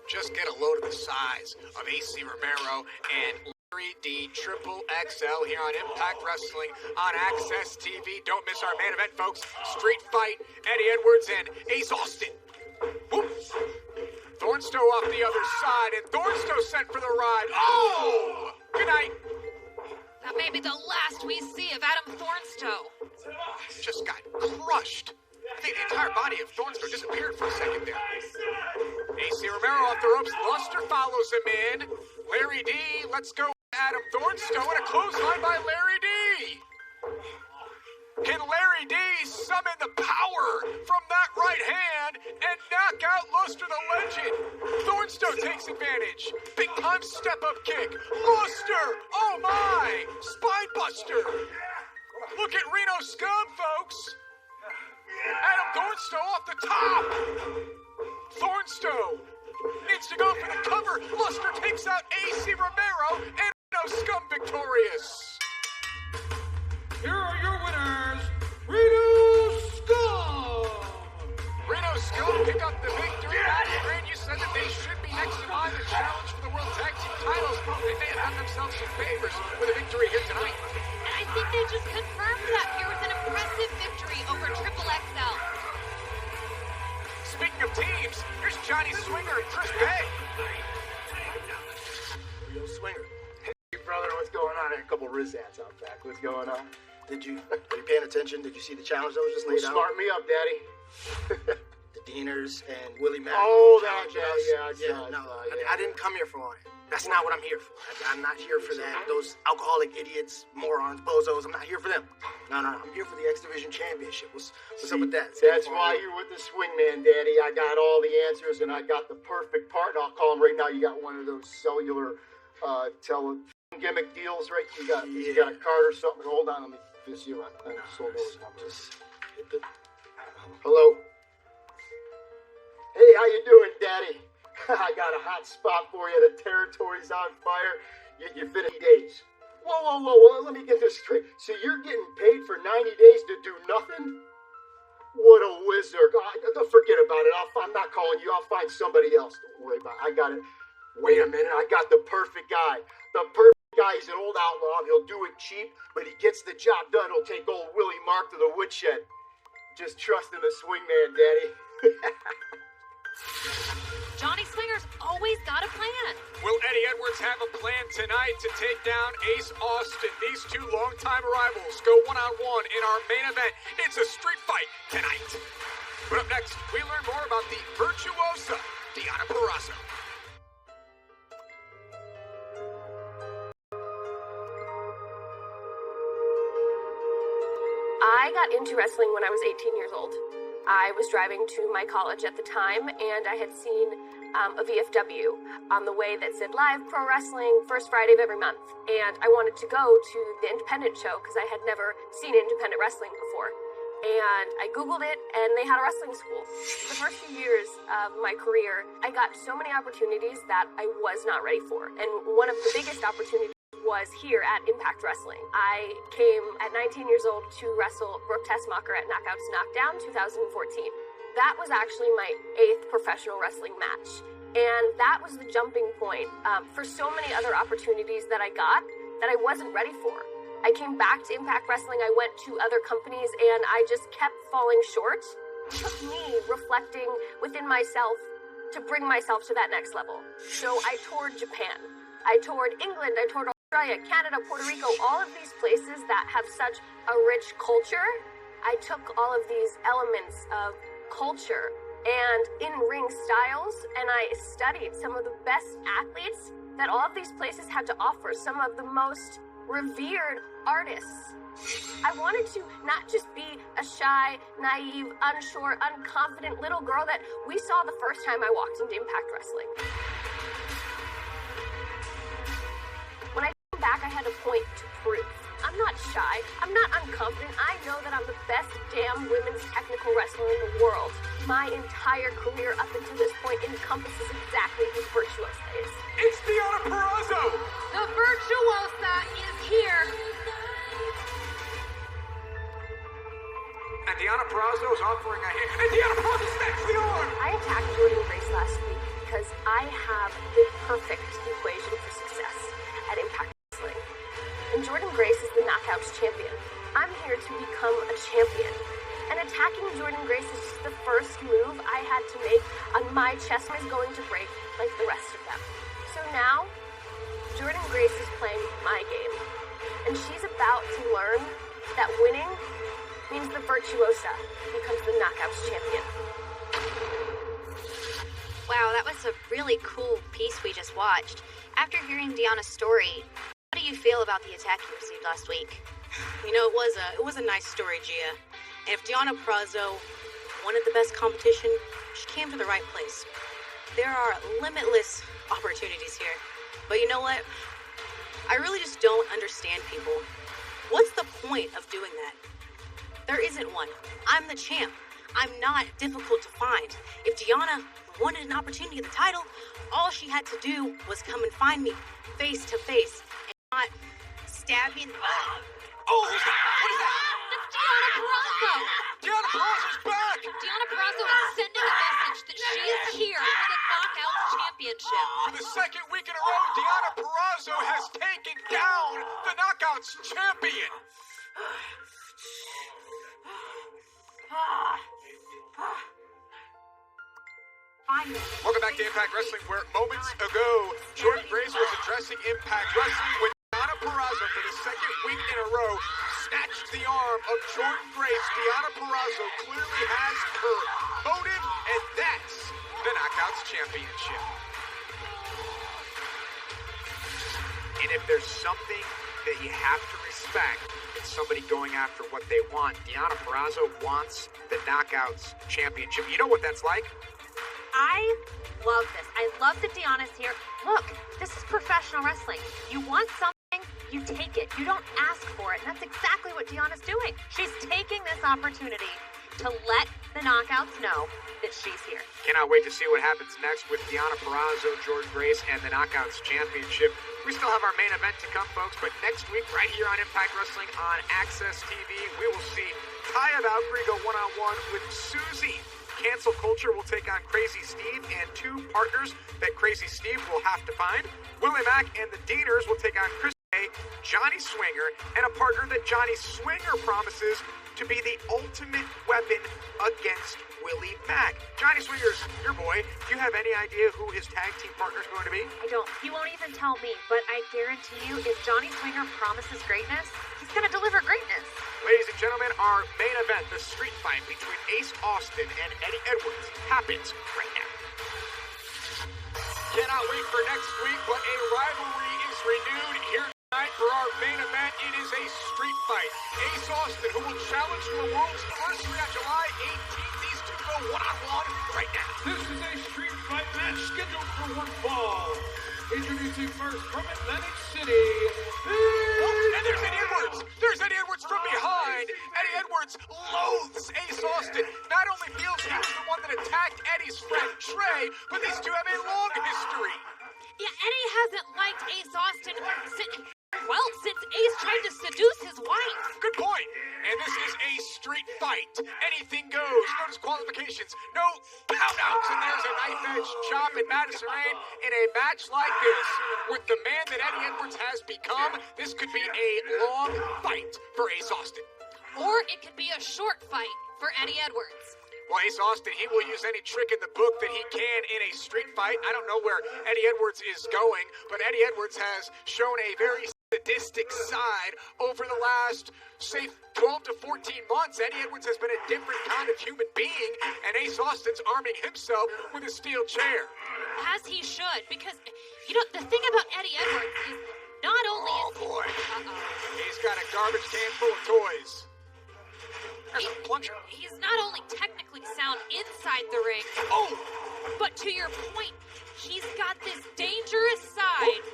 Just get a load of the size of AC Romero and Larry D. Triple XL here on Impact Wrestling on Access TV. Don't miss our main event, folks. Street fight, Eddie Edwards and Ace Austin. Whoop. Thornstow off the other side, and Thornstow sent for the ride. Oh! Good night. That may be the last we see of Adam Thornstow. Just got crushed. I think the entire body of Thornstow disappeared for a second there. AC Romero off the ropes. Luster follows him in. Larry D. Let's go. Adam Thornstow and a clothesline by Larry D. Can Larry D summon the power from that right hand and knock out Luster the Legend? Thornstow takes advantage. Big time step up kick. Luster! Oh my! Spine buster! Look at Reno Scum, folks! Adam Thornstow off the top! Thornstow needs to go for the cover. Luster takes out AC Romero and Reno Scum victorious. Here are your winners done themselves some favors with a victory here tonight. And I think they just confirmed that here with an impressive victory over Triple XL. Speaking of teams, here's Johnny Swinger and Chris Bay. Yo, Swinger. Hey, brother, what's going on? A couple Rizats out back. What's going on? Are you paying attention? Did you see the challenge that was just laid out? Smart me up, Daddy. The Deaners and Willie Mack. Oh, that challenged guy, us. yeah. No, I didn't come here for all that. That's not what I'm here for. I'm not here for that. Those alcoholic idiots, morons, bozos, I'm not here for them. No. I'm here for the X Division Championship. What's up with that? That's why you're with the Swingman, Daddy. I got all the answers, and I got the perfect part. I'll call him right now. You got one of those cellular gimmick deals, right? You got a card or something. Hold on, let me fizz you on. Hello. Hey, how you doing, Daddy? I got a hot spot for you. The territory's on fire. You fit 80 days. Whoa. Let me get this straight. So you're getting paid for 90 days to do nothing? What a wizard. Forget about it. I'm not calling you. I'll find somebody else. Don't worry about it. I got it. Wait a minute. I got the perfect guy. The perfect guy. He's an old outlaw. He'll do it cheap, but he gets the job done. He'll take old Willie Mark to the woodshed. Just trust in the Swingman, Daddy. Johnny Swinger's always got a plan. Will Eddie Edwards have a plan tonight to take down Ace Austin? These two longtime rivals go one-on-one in our main event. It's a street fight tonight. But up next, we learn more about the virtuosa, Deonna Purrazzo. I got into wrestling when I was 18 years old. I was driving to my college at the time, and I had seen a VFW on the way that said live pro wrestling first Friday of every month. And I wanted to go to the independent show because I had never seen independent wrestling before. And I Googled it, and they had a wrestling school. The first few years of my career, I got so many opportunities that I was not ready for. And one of the biggest opportunities was here at Impact Wrestling. I came at 19 years old to wrestle Brooke Tessmacher at Knockouts Knockdown 2014. That was actually my 8th professional wrestling match. And that was the jumping point for so many other opportunities that I got that I wasn't ready for. I came back to Impact Wrestling, I went to other companies, and I just kept falling short. It took me reflecting within myself to bring myself to that next level. So I toured Japan. I toured England, I toured Australia, Canada, Puerto Rico, all of these places that have such a rich culture. I took all of these elements of culture and in-ring styles, and I studied some of the best athletes that all of these places had to offer, some of the most revered artists. I wanted to not just be a shy, naive, unsure, unconfident little girl that we saw the first time I walked into Impact Wrestling. When I came back, I had a point to prove. I'm not shy. I'm not unconfident. I know that I'm the best damn women's technical wrestler in the world. My entire career up until this point encompasses exactly who Virtuosa is. It's Deonna Purrazzo! The Virtuosa is here. And Deonna Purrazzo is offering a hand. And Deonna Purrazzo snatched the arm! I attacked Jordan Grace last week because I have the perfect equation for success at Impact Wrestling. And Jordan Grace is the Knockouts champion. I'm here to become a champion. And attacking Jordan Grace is just the first move I had to make on my chess is going to break like the rest of them. So now, Jordan Grace is playing my game. And she's about to learn that winning means the Virtuosa becomes the Knockouts champion. Wow, that was a really cool piece we just watched. After hearing Deonna's story, how do you feel about the attack you received last week? You know, it was a nice story, Gia. And if Deonna Purrazzo wanted the best competition, she came to the right place. There are limitless opportunities here. But you know what? I really just don't understand people. What's the point of doing that? There isn't one. I'm the champ. I'm not difficult to find. If Deonna wanted an opportunity at the title, all she had to do was come and find me face to face and not stab me in the back. Oh, who's that? What is that? That's Deonna Purrazzo. Deonna Purrazzo's back! Deonna Purrazzo is sending a message that she is here for the Knockouts Championship. For the second week in a row, Deonna Purrazzo has taken Knockouts champion. Welcome back to Impact Wrestling, where moments ago, Jordan Grace was addressing Impact Wrestling when Deonna Purrazzo, for the second week in a row, snatched the arm of Jordan Grace. Deonna Purrazzo clearly has her motive, and that's the Knockouts Championship. And if there's something that you have to respect, it's somebody going after what they want. Deonna Purrazzo wants the Knockouts Championship. You know what that's like? I love this. I love that Deonna's here. Look, this is professional wrestling. You want something, you take it. You don't ask for it. And that's exactly what Deonna's doing. She's taking this opportunity to let the Knockouts know that she's here. Cannot wait to see what happens next with Deonna Purrazzo, Jordan Grace, and the Knockouts Championship. We still have our main event to come, folks, but next week, right here on Impact Wrestling on Access TV, we will see Taya Valkyrie go one-on-one with Susie. Cancel Culture will take on Crazy Steve and two partners that Crazy Steve will have to find. Willie Mack and the Deaners will take on Chris May, Johnny Swinger, and a partner that Johnny Swinger promises to be the ultimate weapon against Willie Mack. Johnny Swinger's your boy. Do you have any idea who his tag team partner is going to be? I don't. He won't even tell me, but I guarantee you, if Johnny Swinger promises greatness, he's going to deliver greatness. Ladies and gentlemen, our main event, the street fight between Ace Austin and Eddie Edwards, happens right now. Cannot wait for next week, but a rivalry is renewed here tonight for our main event. It is a street fight. Ace Austin, who will challenge for World's Anniversary on July 18th. These two go one-on-one right now. This is a street fight match scheduled for one fall. Introducing first from Atlantic City. And there's Eddie Edwards. There's Eddie Edwards from behind. Eddie Edwards loathes Ace Austin. Not only feels he was the one that attacked Eddie's friend Trey, but these two have a long history. Yeah, Eddie hasn't liked Ace Austin since Ace tried to seduce his wife. Good point. And this is a street fight. Anything goes. No disqualifications. No countouts. And there's a knife-edge chop in Madison Rain. In a match like this, with the man that Eddie Edwards has become, this could be a long fight for Ace Austin. Or it could be a short fight for Eddie Edwards. Well, Ace Austin, he will use any trick in the book that he can in a street fight. I don't know where Eddie Edwards is going, but Eddie Edwards has shown a very sadistic side over the last, say, 12 to 14 months. Eddie Edwards has been a different kind of human being, and Ace Austin's arming himself with a steel chair. As he should, because, you know, the thing about Eddie Edwards is not only is boy. He's got a garbage can full of toys. There's a plunger. He's not only technically sound inside the ring, but to your point, he's got this dangerous side.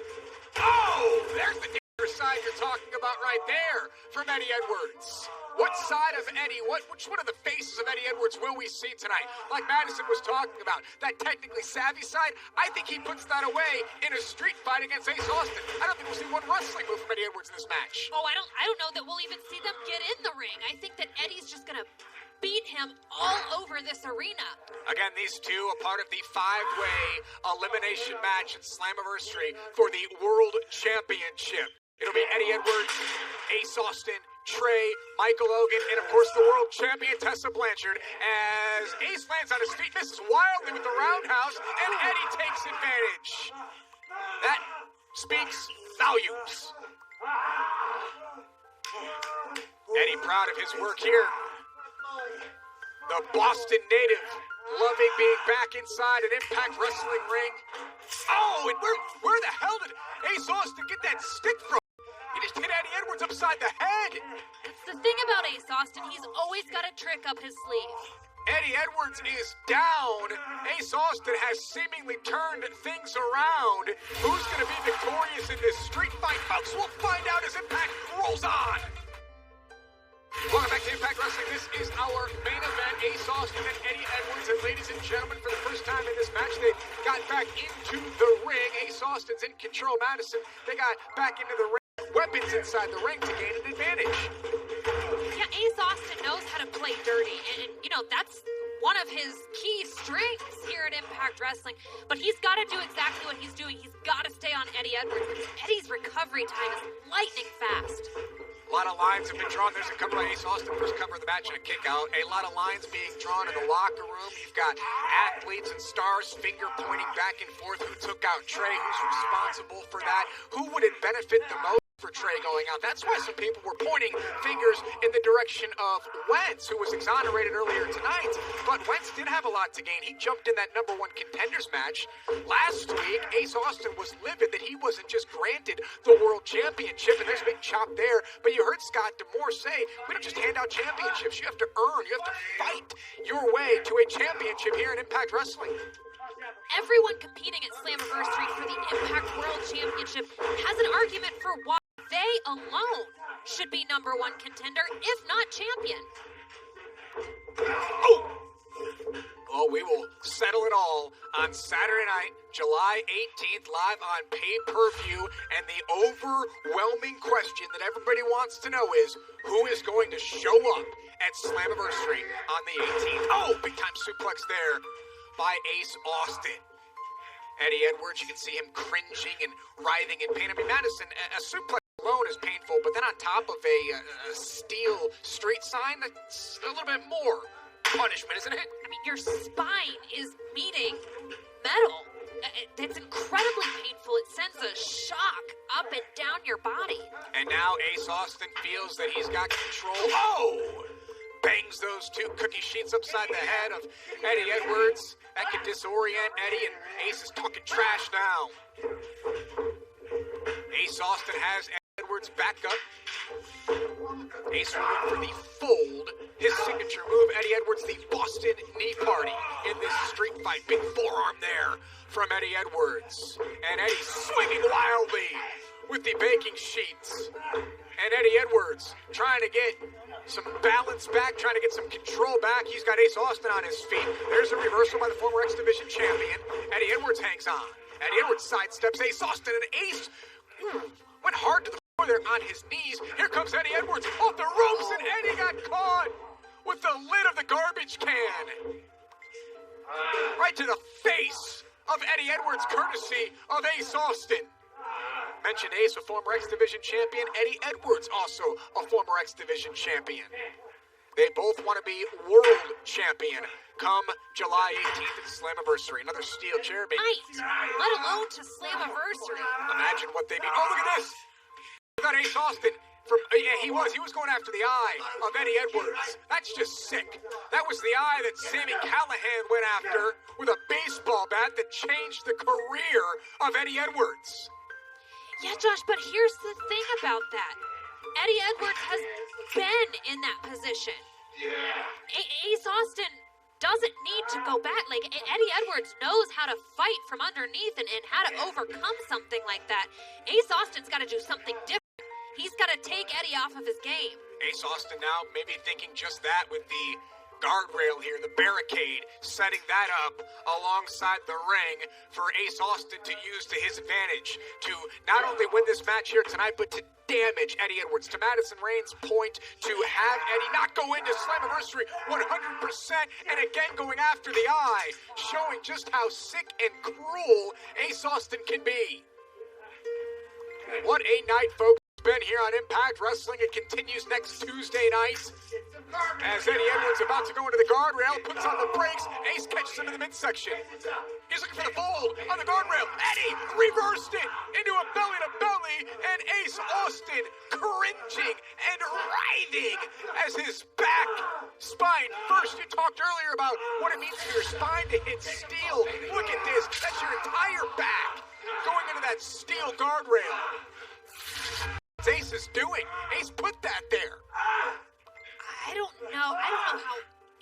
Oh, there's the dangerous side you're talking about right there from Eddie Edwards. What side of Eddie, which one of the faces of Eddie Edwards will we see tonight? Like Madison was talking about, that technically savvy side, I think he puts that away in a street fight against Ace Austin. I don't think we'll see one wrestling move from Eddie Edwards in this match. Oh, I don't know that we'll even see them get in the ring. I think that Eddie's just gonna beat him all over this arena. Again, these two a part of the 5-way elimination match at Slammiversary for the World Championship. It'll be Eddie Edwards, Ace Austin, Trey, Michael Hogan, and of course the world champion Tessa Blanchard. As Ace lands on his feet, misses wildly with the roundhouse, and Eddie takes advantage. That speaks volumes. Eddie proud of his work here. The Boston native loving being back inside an Impact Wrestling ring. Oh, and where the hell did Ace Austin get that stick from? He just hit Eddie Edwards upside the head. That's the thing about Ace Austin. He's always got a trick up his sleeve. Eddie Edwards is down. Ace Austin has seemingly turned things around. Who's going to be victorious in this street fight, folks? We'll find out as Impact rolls on. Welcome back to Impact Wrestling. This is our main event. Ace Austin and Eddie Edwards. And ladies and gentlemen, for the first time in this match, they got back into the ring. Ace Austin's in control. Madison, they got back into the ring. Weapons inside the ring to gain an advantage. Yeah, Ace Austin knows how to play dirty. And you know, that's one of his key strengths here at Impact Wrestling. But he's got to do exactly what he's doing. He's got to stay on Eddie Edwards. Eddie's recovery delivery time is lightning fast. A lot of lines have been drawn. There's a cover by Ace Austin, first cover of the match and a kick out. A lot of lines being drawn in the locker room. You've got athletes and stars finger pointing back and forth. Who took out Trey? Who's responsible for that? Who would it benefit the most for Trey going out? That's why some people were pointing fingers in the direction of Wentz, who was exonerated earlier tonight. But Wentz did have a lot to gain. He jumped in that #1 contenders match. Last week, Ace Austin was livid that he wasn't just granted the world championship, and there's a big chop there. But you heard Scott D'Amore say, we don't just hand out championships. You have to earn, you have to fight your way to a championship here in Impact Wrestling. Everyone competing at Slammiversary for the Impact World Championship has an argument for why they alone should be #1 contender, if not champion. Oh, we will settle it all on Saturday night, July 18th, live on pay-per-view. And the overwhelming question that everybody wants to know is, who is going to show up at Slammiversary on the 18th? Oh, big-time suplex there by Ace Austin. Eddie Edwards, you can see him cringing and writhing in pain. I mean, Madison, a suplex alone is painful, but then on top of a steel street sign, that's a little bit more punishment, isn't it? I mean, your spine is meeting metal. It's incredibly painful. It sends a shock up and down your body. And now Ace Austin feels that he's got control. Oh! Bangs those 2 cookie sheets upside the head of Eddie Edwards. That could disorient Eddie, and Ace is talking trash now. Ace Austin has Edwards back up. Ace will look for the fold. His signature move, Eddie Edwards, the Boston Knee Party in this street fight. Big forearm there from Eddie Edwards. And Eddie swinging wildly with the baking sheets. And Eddie Edwards trying to get some balance back, trying to get some control back. He's got Ace Austin on his feet. There's a reversal by the former X Division champion. Eddie Edwards hangs on. Eddie Edwards sidesteps Ace Austin, and Ace went hard to the floor there on his knees. Here comes Eddie Edwards off the ropes, and Eddie got caught with the lid of the garbage can. Right to the face of Eddie Edwards, courtesy of Ace Austin. Mentioned Ace, a former X Division champion. Eddie Edwards, also a former X Division champion. They both want to be world champion come July 18th at Slammiversary. Another steel chair being... Let alone to Slammiversary. Imagine what they mean. Oh, look at this! We got Ace Austin from... Yeah, he was going after the eye of Eddie Edwards. That's just sick. That was the eye that Sami Callihan went after with a baseball bat that changed the career of Eddie Edwards. Yeah, Josh, but here's the thing about that. Eddie Edwards has been in that position. Yeah. Ace Austin doesn't need to go back. Like, Eddie Edwards knows how to fight from underneath and how to overcome something like that. Ace Austin's got to do something different. He's got to take Eddie off of his game. Ace Austin now maybe thinking just that with the guardrail here, the barricade, setting that up alongside the ring for Ace Austin to use to his advantage to not only win this match here tonight, but to damage Eddie Edwards. To Madison Rain's point, to have Eddie not go into Slammiversary 100% and again going after the eye, showing just how sick and cruel Ace Austin can be. What a night, folks. Been here on Impact Wrestling. It continues next Tuesday night as Eddie Edwards about to go into the guardrail, puts on the brakes. Ace catches him in the midsection. He's looking for the fold on the guardrail. Eddie reversed it into a belly-to-belly, and Ace Austin cringing and writhing as his back, spine. First, you talked earlier about what it means for your spine to hit steel. Look at this. That's your entire back going into that steel guardrail. Ace is doing. Ace put that there. I don't know how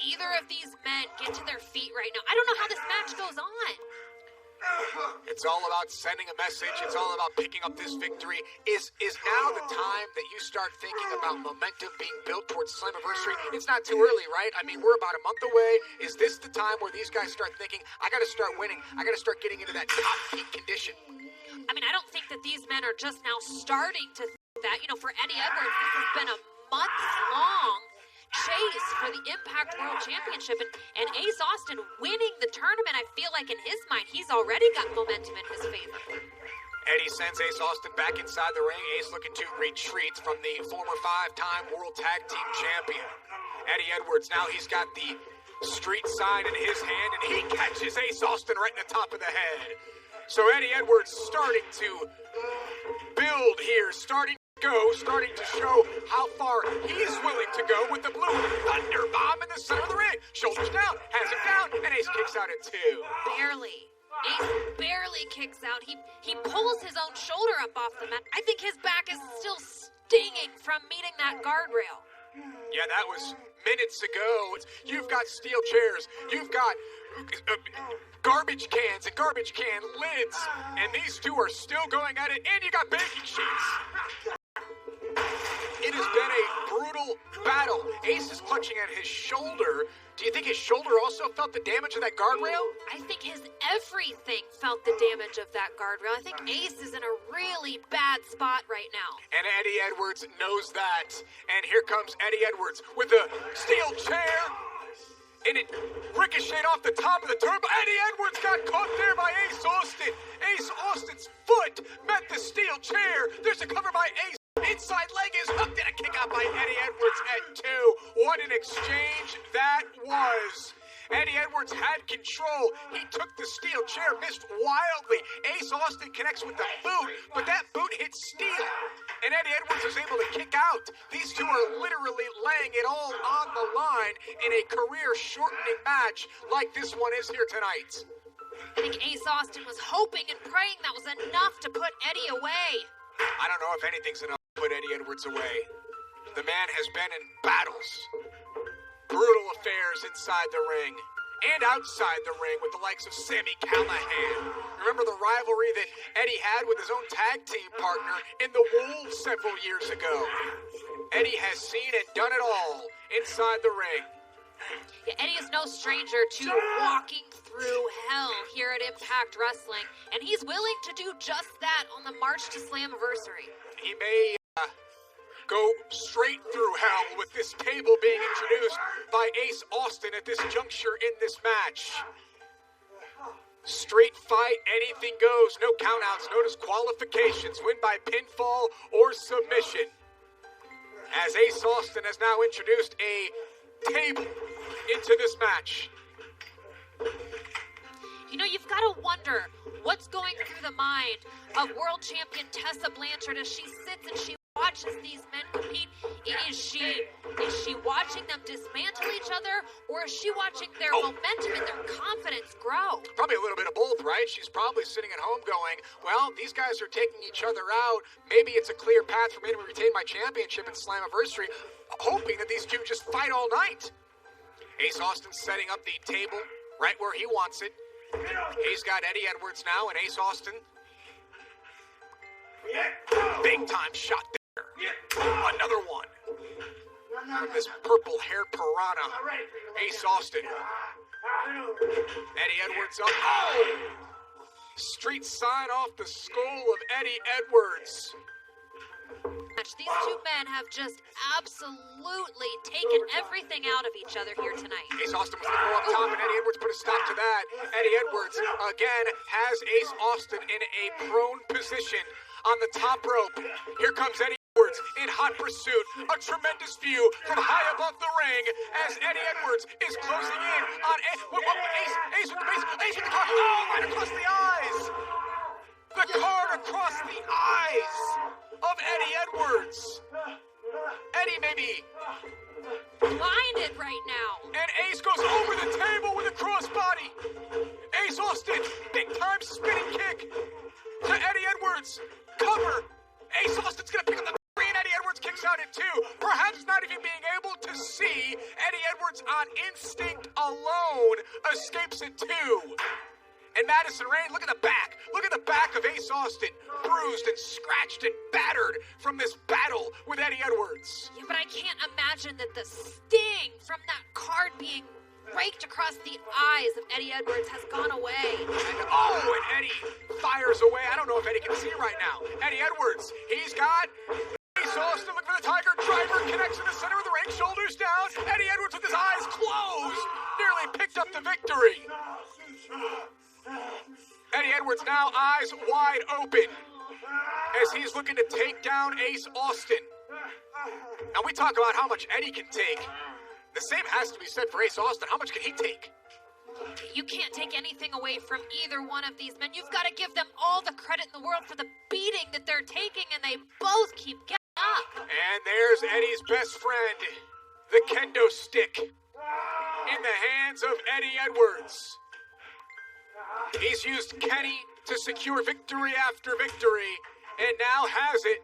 either of these men get to their feet right now. I don't know how this match goes on. It's all about sending a message. It's all about picking up this victory. Is now the time that you start thinking about momentum being built towards Slammiversary? It's not too early, right? I mean, we're about a month away. Is this the time where these guys start thinking, I got to start winning. I got to start getting into that top peak condition? I mean, I don't think that these men are just now starting to think that. You know, for Eddie Edwards, this has been a months-long chase for the Impact World Championship, and Ace Austin winning the tournament. I feel like in his mind, he's already got momentum in his favor. Eddie sends Ace Austin back inside the ring. Ace looking to retreat from the former 5-time World Tag Team Champion. Eddie Edwards, now he's got the street sign in his hand, and he catches Ace Austin right in the top of the head. So Eddie Edwards starting to build here, starting to show how far he's willing to go with the blue thunder bomb in the center of the ring. Shoulders down, has him down, and Ace kicks out at 2. Barely. Ace barely kicks out. He pulls his own shoulder up off the mat. I think his back is still stinging from meeting that guardrail. Yeah, that was minutes ago. You've got steel chairs. You've got garbage cans and garbage can lids. And these two are still going at it. And you got baking sheets. It has been a brutal battle. Ace is clutching at his shoulder. Do you think his shoulder also felt the damage of that guardrail? I think his everything felt the damage of that guardrail. I think Ace is in a really bad spot right now. And Eddie Edwards knows that. And here comes Eddie Edwards with a steel chair. And it ricocheted off the top of the turnbuckle. Eddie Edwards got caught there by Ace Austin. Ace Austin's foot met the steel chair. There's a cover by Ace. Inside leg is hooked and a kick out by Eddie Edwards at 2. What an exchange that was. Eddie Edwards had control. He took the steel chair, missed wildly. Ace Austin connects with the boot, but that boot hits steel. And Eddie Edwards is able to kick out. These two are literally laying it all on the line in a career-shortening match like this one is here tonight. I think Ace Austin was hoping and praying that was enough to put Eddie away. I don't know if anything's enough to put Eddie Edwards away. The man has been in battles, brutal affairs inside the ring and outside the ring with the likes of Sami Callihan. Remember the rivalry that Eddie had with his own tag team partner in the Wolves several years ago. Eddie has seen and done it all inside the ring. Yeah, Eddie is no stranger to walking through hell here at Impact Wrestling, and he's willing to do just that on the March to Slammiversary. He may go straight through hell with this table being introduced by Ace Austin at this juncture in this match. Straight fight, anything goes, no countouts, no disqualifications, win by pinfall or submission. As Ace Austin has now introduced a table into this match. You know, you've got to wonder what's going through the mind of world champion Tessa Blanchard as she sits and she watches these men compete. Is she watching them dismantle each other, or is she watching their momentum and their confidence grow? Probably a little bit of both, right? She's probably sitting at home going, well, these guys are taking each other out. Maybe it's a clear path for me to retain my championship in Slammiversary, hoping that these two just fight all night. Ace Austin setting up the table right where he wants it. He's got Eddie Edwards now, and Ace Austin. Big time shot there. Another one. From this purple-haired piranha. Ace Austin. Eddie Edwards up. Oh! Street sign off the skull of Eddie Edwards. These two men have just absolutely taken everything out of each other here tonight. Ace Austin was going to go up top, and Eddie Edwards put a stop to that. Eddie Edwards, again, has Ace Austin in a prone position on the top rope. Here comes Eddie Edwards in hot pursuit. A tremendous view from high above the ring as Eddie Edwards is closing in on Ace with the base. Ace with the card. Oh, right across the eyes. The card across the eyes of Eddie Edwards. Eddie may be blinded right now. And Ace goes over the table with a crossbody. Ace Austin, big time spinning kick to Eddie Edwards. Cover. Ace Austin's gonna pick up the three, and Eddie Edwards kicks out at 2. Perhaps not even being able to see, Eddie Edwards on instinct alone escapes at 2. And Madison Rayne, look at the back. Look at the back of Ace Austin, bruised and scratched and battered from this battle with Eddie Edwards. Yeah, but I can't imagine that the sting from that card being raked across the eyes of Eddie Edwards has gone away. And Eddie fires away. I don't know if Eddie can see right now. Eddie Edwards, he's got Ace Austin looking for the Tiger Driver, connects in the center of the ring, shoulders down. Eddie Edwards with his eyes closed, nearly picked up the victory. Eddie Edwards now eyes wide open. as he's looking to take down Ace Austin. Now we talk about how much Eddie can take. The same has to be said for Ace Austin. How much can he take? You can't take anything away from either one of these men. You've got to give them all the credit in the world for the beating that they're taking, and they both keep getting up. And there's Eddie's best friend, the kendo stick, in the hands of Eddie Edwards. He's used Kenny to secure victory after victory, and now has it,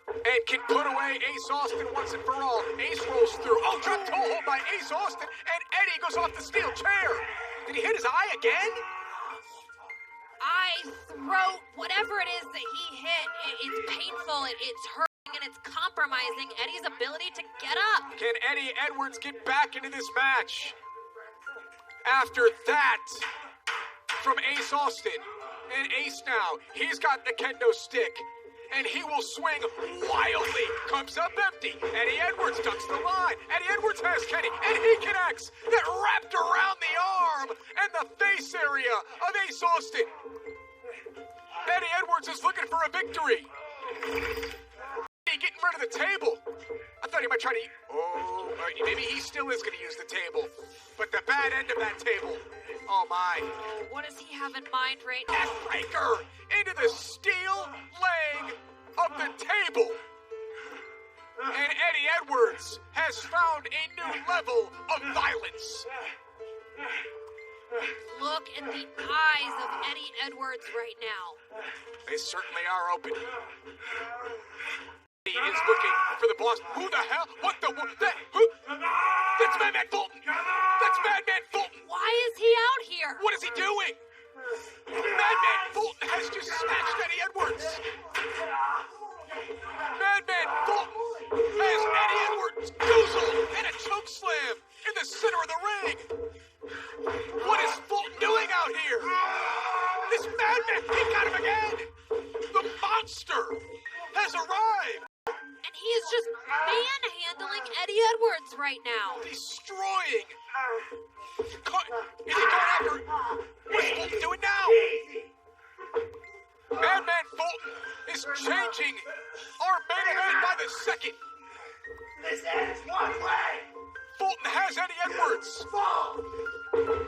and can put away Ace Austin once and for all. Ace rolls through. Oh, drop toe hold by Ace Austin, and Eddie goes off the steel chair. Did he hit his eye again? Eye, throat, whatever it is that he hit, it's painful, it's hurting, and it's compromising Eddie's ability to get up. Can Eddie Edwards get back into this match? After that, from Ace Austin, and Ace now, he's got the kendo stick. And he will swing wildly. Comes up empty. Eddie Edwards ducks the line. Eddie Edwards has Kenny, and he connects. That wrapped around the arm and the face area of Ace Austin. Eddie Edwards is looking for a victory. Getting rid of the table. I thought he might try to... Oh, maybe he still is going to use the table. But the bad end of that table... Oh, my. What does he have in mind right now? Neckbreaker into the steel leg of the table. And Eddie Edwards has found a new level of violence. Look at the eyes of Eddie Edwards right now. They certainly are open. He is looking for the boss. Who the hell? What the? That's Madman Fulton. That's Madman Fulton. Why is he out here? What is he doing? Madman Fulton has just smashed Eddie Edwards. Madman Fulton has Eddie Edwards goozled and a choke slam in the center of the ring. What is Fulton doing out here? This madman, he got him again. The monster has arrived. And he is just manhandling Eddie Edwards right now. Destroying. Is he going after? What's Fulton doing now? Madman Fulton is changing our main event by the second. This ends one way. Fulton has Eddie Edwards.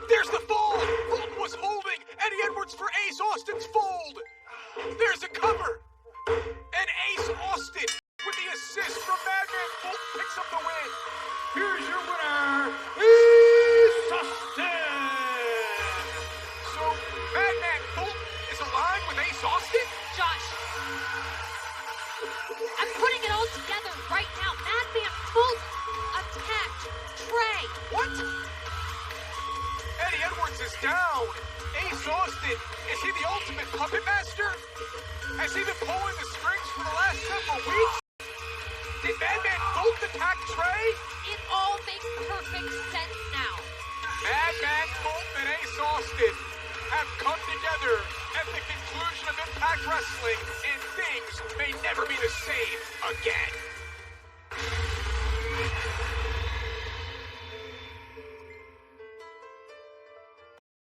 There's the fall. Fulton was holding Eddie Edwards for Ace Austin's fold. There's a cover. And Ace Austin, with the assist from Madman Fulton, picks up the win. Here's your winner, Ace Austin. So, Madman Fulton is aligned with Ace Austin? Josh, I'm putting it all together right now. Madman Fulton attacked Trey. What? Eddie Edwards is down. Ace Austin, is he the ultimate puppet master? Has he been pulling the strings for the last several weeks? Did Madman Fulton attack Trey? It all makes perfect sense now. Madman Fulton and Ace Austin have come together at the conclusion of Impact Wrestling, and things may never be the same again.